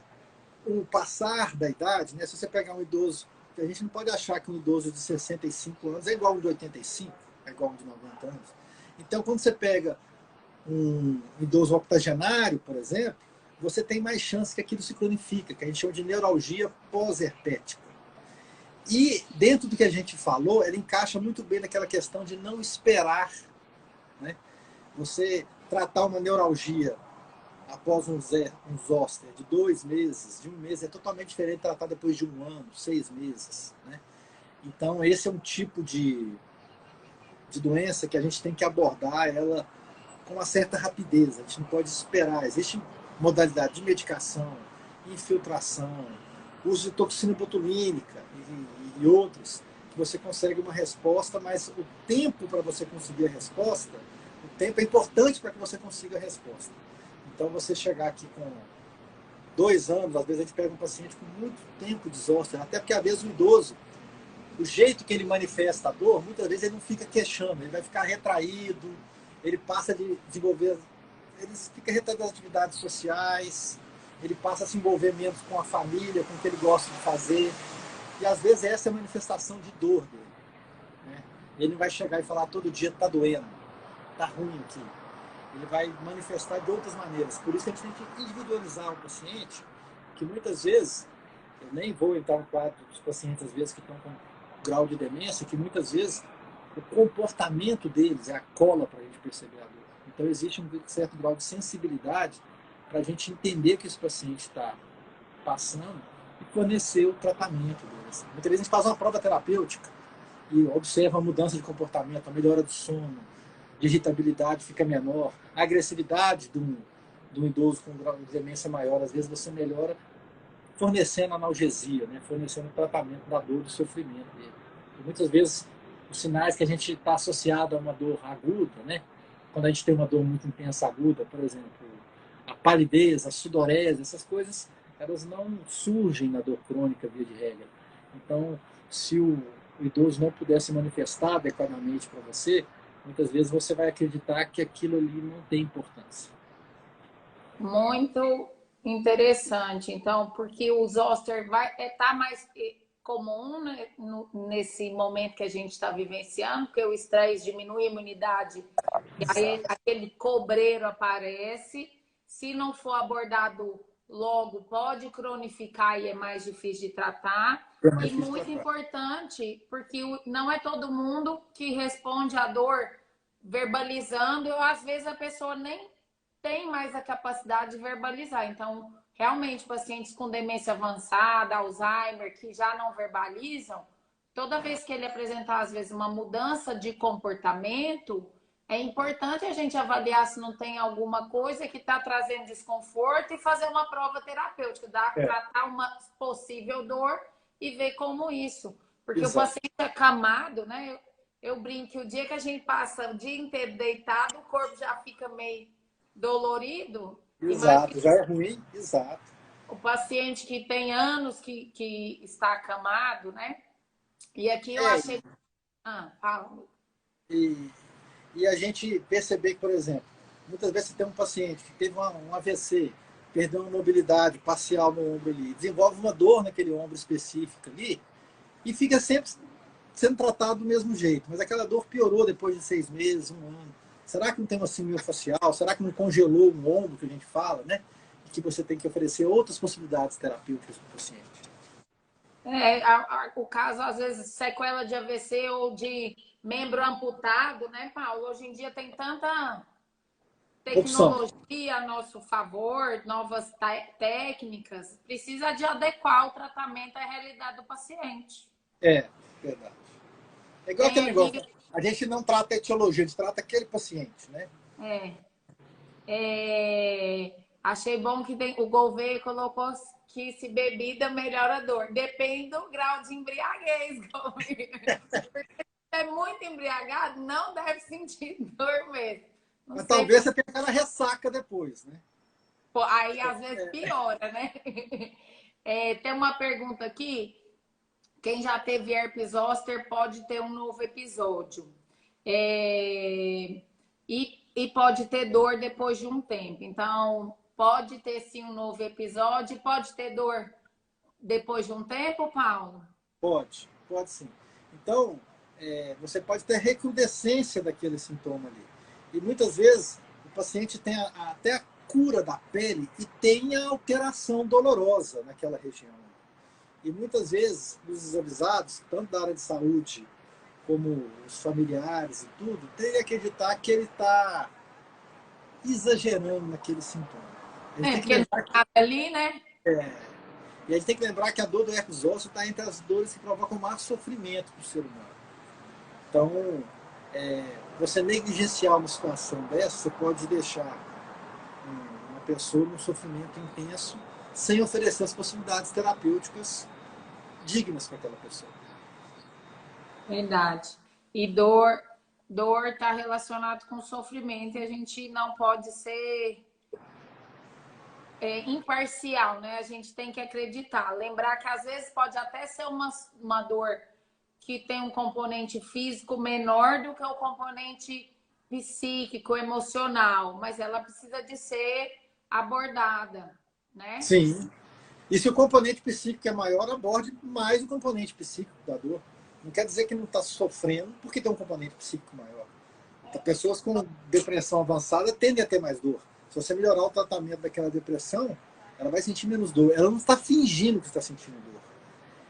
o passar da idade, né, se você pegar um idoso, a gente não pode achar que um idoso de 65 anos é igual a um de 85, é igual a um de 90 anos. Então, quando você pega um idoso octogenário, por exemplo, você tem mais chance que aquilo se cronifica, que a gente chama de neuralgia pós-herpética. E dentro do que a gente falou, ela encaixa muito bem naquela questão de não esperar, né? Você tratar uma neuralgia após um zoster de 2 meses, de 1 mês, é totalmente diferente de tratar depois de 1 ano, 6 meses. Né? Então, esse é um tipo de doença que a gente tem que abordar ela com uma certa rapidez. A gente não pode esperar. Existe modalidade de medicação, infiltração, uso de toxina botulínica e outros, que você consegue uma resposta, mas o tempo para você conseguir a resposta, o tempo é importante para que você consiga a resposta. Então, você chegar aqui com 2 anos, às vezes a gente pega um paciente com muito tempo de zoster, até porque às vezes o idoso, o jeito que ele manifesta a dor, muitas vezes ele não fica queixando, ele vai ficar retraído, ele passa a desenvolver, ele fica retraído das atividades sociais, ele passa a se envolver menos com a família, com o que ele gosta de fazer, e às vezes essa é a manifestação de dor dele. Né? Ele não vai chegar e falar todo dia está doendo, está ruim aqui. Ele vai manifestar de outras maneiras. Por isso que a gente tem que individualizar o paciente, que muitas vezes, eu nem vou entrar no quadro dos pacientes, às vezes, que estão com grau de demência, que muitas vezes o comportamento deles é a cola para a gente perceber a dor. Então, existe um certo grau de sensibilidade para a gente entender o que esse paciente está passando e fornecer o tratamento deles. Muitas vezes a gente faz uma prova terapêutica e observa a mudança de comportamento, a melhora do sono, de irritabilidade fica menor, a agressividade de um idoso com grau de demência maior, às vezes você melhora fornecendo analgesia, né? Fornecendo tratamento da dor, do sofrimento dele. E muitas vezes, os sinais que a gente está associado a uma dor aguda, né? Quando a gente tem uma dor muito intensa aguda, por exemplo, a palidez, a sudorese, essas coisas, elas não surgem na dor crônica, via de regra. Então, se o idoso não puder se manifestar adequadamente para você, muitas vezes você vai acreditar que aquilo ali não tem importância. Muito interessante. Então, porque o zoster vai tá mais comum, né, nesse momento que a gente está vivenciando, porque o estresse diminui a imunidade, e aí aquele cobreiro aparece. Se não for abordado logo, pode cronificar e é mais difícil de tratar. E muito importante, porque não é todo mundo que responde à dor verbalizando, ou às vezes a pessoa nem tem mais a capacidade de verbalizar. Então, realmente, pacientes com demência avançada, Alzheimer, que já não verbalizam, toda vez que ele apresentar, às vezes, uma mudança de comportamento, é importante a gente avaliar se não tem alguma coisa que está trazendo desconforto e fazer uma prova terapêutica, tratar uma possível dor e ver como isso. Porque o paciente acamado, né? Eu brinco que o dia que a gente passa o dia inteiro deitado, o corpo já fica meio dolorido. Exato, já é ruim, exato. O paciente que tem anos que está acamado, né? E aqui eu achei... fala. E a gente perceber que, por exemplo, muitas vezes você tem um paciente que teve um AVC, perdeu uma mobilidade parcial no ombro ali, desenvolve uma dor naquele ombro específico ali, e fica sempre sendo tratado do mesmo jeito. Mas aquela dor piorou depois de 6 meses, 1 ano. Será que não tem uma síndrome facial? Será que não congelou um ombro, que a gente fala, né? E que você tem que oferecer outras possibilidades terapêuticas para o paciente. O caso, às vezes, sequela de AVC ou de membro amputado, né, Paulo? Hoje em dia tem tanta tecnologia a nosso favor, novas técnicas. Precisa de adequar o tratamento à realidade do paciente. É, verdade. É igual aquele negócio. A gente não trata a etiologia, a gente trata aquele paciente, né? Achei bom que o Gouveia colocou que se bebida melhora a dor. Depende do grau de embriaguez, Gouveia. Porque se é muito embriagado, não deve sentir dor mesmo. Mas talvez você tenha aquela ressaca depois, né? Pô, aí às vezes piora, né? Tem uma pergunta aqui. Quem já teve herpes zoster pode ter um novo episódio. E pode ter dor depois de um tempo. Então, pode ter sim um novo episódio. Pode ter dor depois de um tempo, Paulo? Pode sim. Então, você pode ter recrudescência daquele sintoma ali. E muitas vezes o paciente tem até a cura da pele e tem a alteração dolorosa naquela região. E muitas vezes os desavisados, tanto da área de saúde como os familiares e tudo, tem que acreditar que ele está exagerando naquele sintoma. Tem que lembrar que ali, né? E a gente tem que lembrar que a dor do herpes zoster está entre as dores que provocam mais sofrimento para o ser humano. Então, você negligenciar uma situação dessa, você pode deixar uma pessoa num sofrimento intenso sem oferecer as possibilidades terapêuticas dignas para aquela pessoa. Verdade. E dor está relacionado com sofrimento e a gente não pode ser imparcial, né? A gente tem que acreditar. Lembrar que às vezes pode até ser uma dor que tem um componente físico menor do que o componente psíquico, emocional, mas ela precisa de ser abordada, né? Sim. E se o componente psíquico é maior, aborde mais o componente psíquico da dor. Não quer dizer que não está sofrendo porque tem um componente psíquico maior. Pessoas com depressão avançada tendem a ter mais dor. Se você melhorar o tratamento daquela depressão, ela vai sentir menos dor. Ela não está fingindo que está sentindo dor.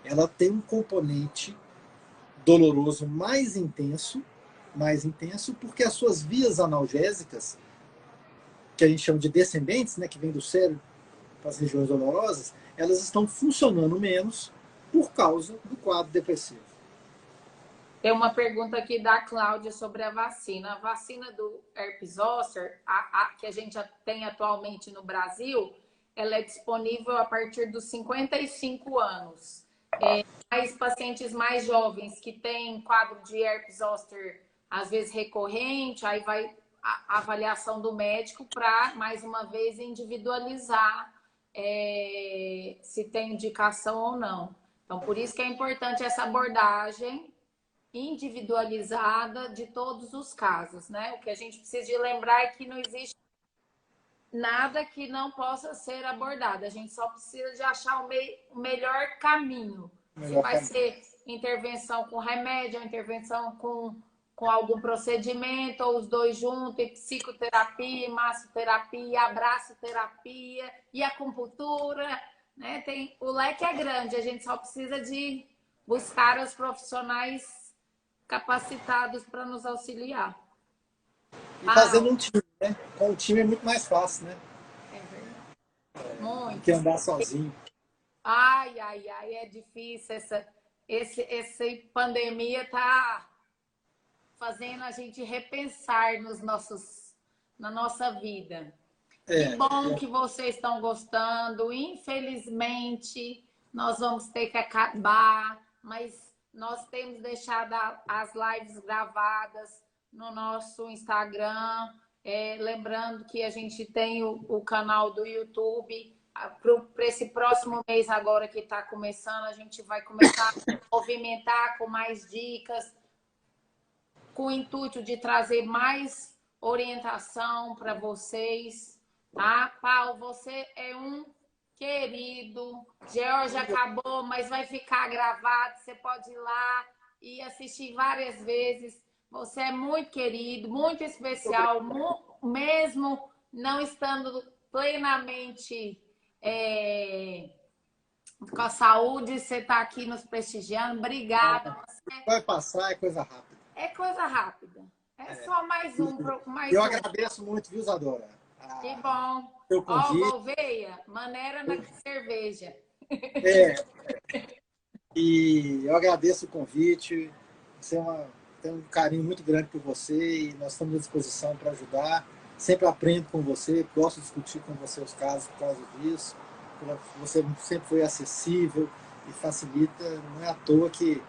Ela tem um componente doloroso mais intenso, porque as suas vias analgésicas, que a gente chama de descendentes, né, que vem do cérebro para as regiões dolorosas, elas estão funcionando menos por causa do quadro depressivo. Tem uma pergunta aqui da Cláudia sobre a vacina. A vacina do herpes zoster, que a gente já tem atualmente no Brasil, ela é disponível a partir dos 55 anos. Mas pacientes mais jovens que têm quadro de herpes zoster, às vezes recorrente, aí vai a avaliação do médico para, mais uma vez, individualizar se tem indicação ou não. Então, por isso que é importante essa abordagem individualizada de todos os casos, né? O que a gente precisa de lembrar é que não existe nada que não possa ser abordado. A gente só precisa de achar o melhor caminho. Se vai ser intervenção com remédio, ou intervenção com algum procedimento, ou os dois juntos, e psicoterapia, massoterapia, abraçoterapia e acupuntura, né? O leque é grande, a gente só precisa de buscar os profissionais capacitados para nos auxiliar. E fazendo um time, né? Com o time é muito mais fácil, né? É verdade. Muito. Do que andar sozinho. Ai, é difícil. Essa pandemia tá fazendo a gente repensar na nossa vida. Que bom que vocês estão gostando. Infelizmente, nós vamos ter que acabar, mas nós temos deixado as lives gravadas no nosso Instagram. Lembrando que a gente tem o canal do YouTube. Para esse próximo mês agora que está começando, a gente vai começar a movimentar com mais dicas, com o intuito de trazer mais orientação para vocês. Tá? Paulo, você é um querido. Georgia acabou, mas vai ficar gravado. Você pode ir lá e assistir várias vezes. Você é muito querido, muito especial, mesmo não estando plenamente com a saúde, você está aqui nos prestigiando. Obrigada. Vai passar, é coisa rápida. É coisa rápida. Só mais um. Eu agradeço muito, viu, Isadora? Que bom. Ó, Gouveia, maneira na cerveja. E eu agradeço o convite. Você tem um carinho muito grande por você e nós estamos à disposição para ajudar. Sempre aprendo com você, gosto de discutir com você os casos por causa disso. Você sempre foi acessível e facilita, não é à toa que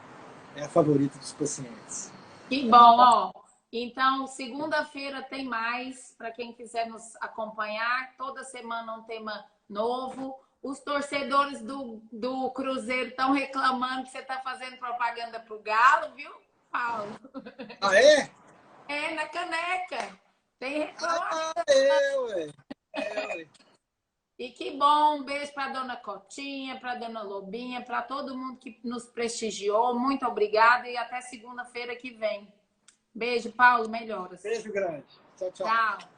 é a favorita dos pacientes. Que bom, ó. Então, segunda-feira tem mais, para quem quiser nos acompanhar. Toda semana um tema novo. Os torcedores do Cruzeiro estão reclamando que você está fazendo propaganda para o Galo, viu, Paulo? Ah, é? É, na caneca. Tem reclamação. E que bom. Um beijo para a dona Cotinha, para a dona Lobinha, para todo mundo que nos prestigiou. Muito obrigada e até segunda-feira que vem. Beijo, Paulo. Melhoras. Beijo grande. Tchau, tchau. Tchau.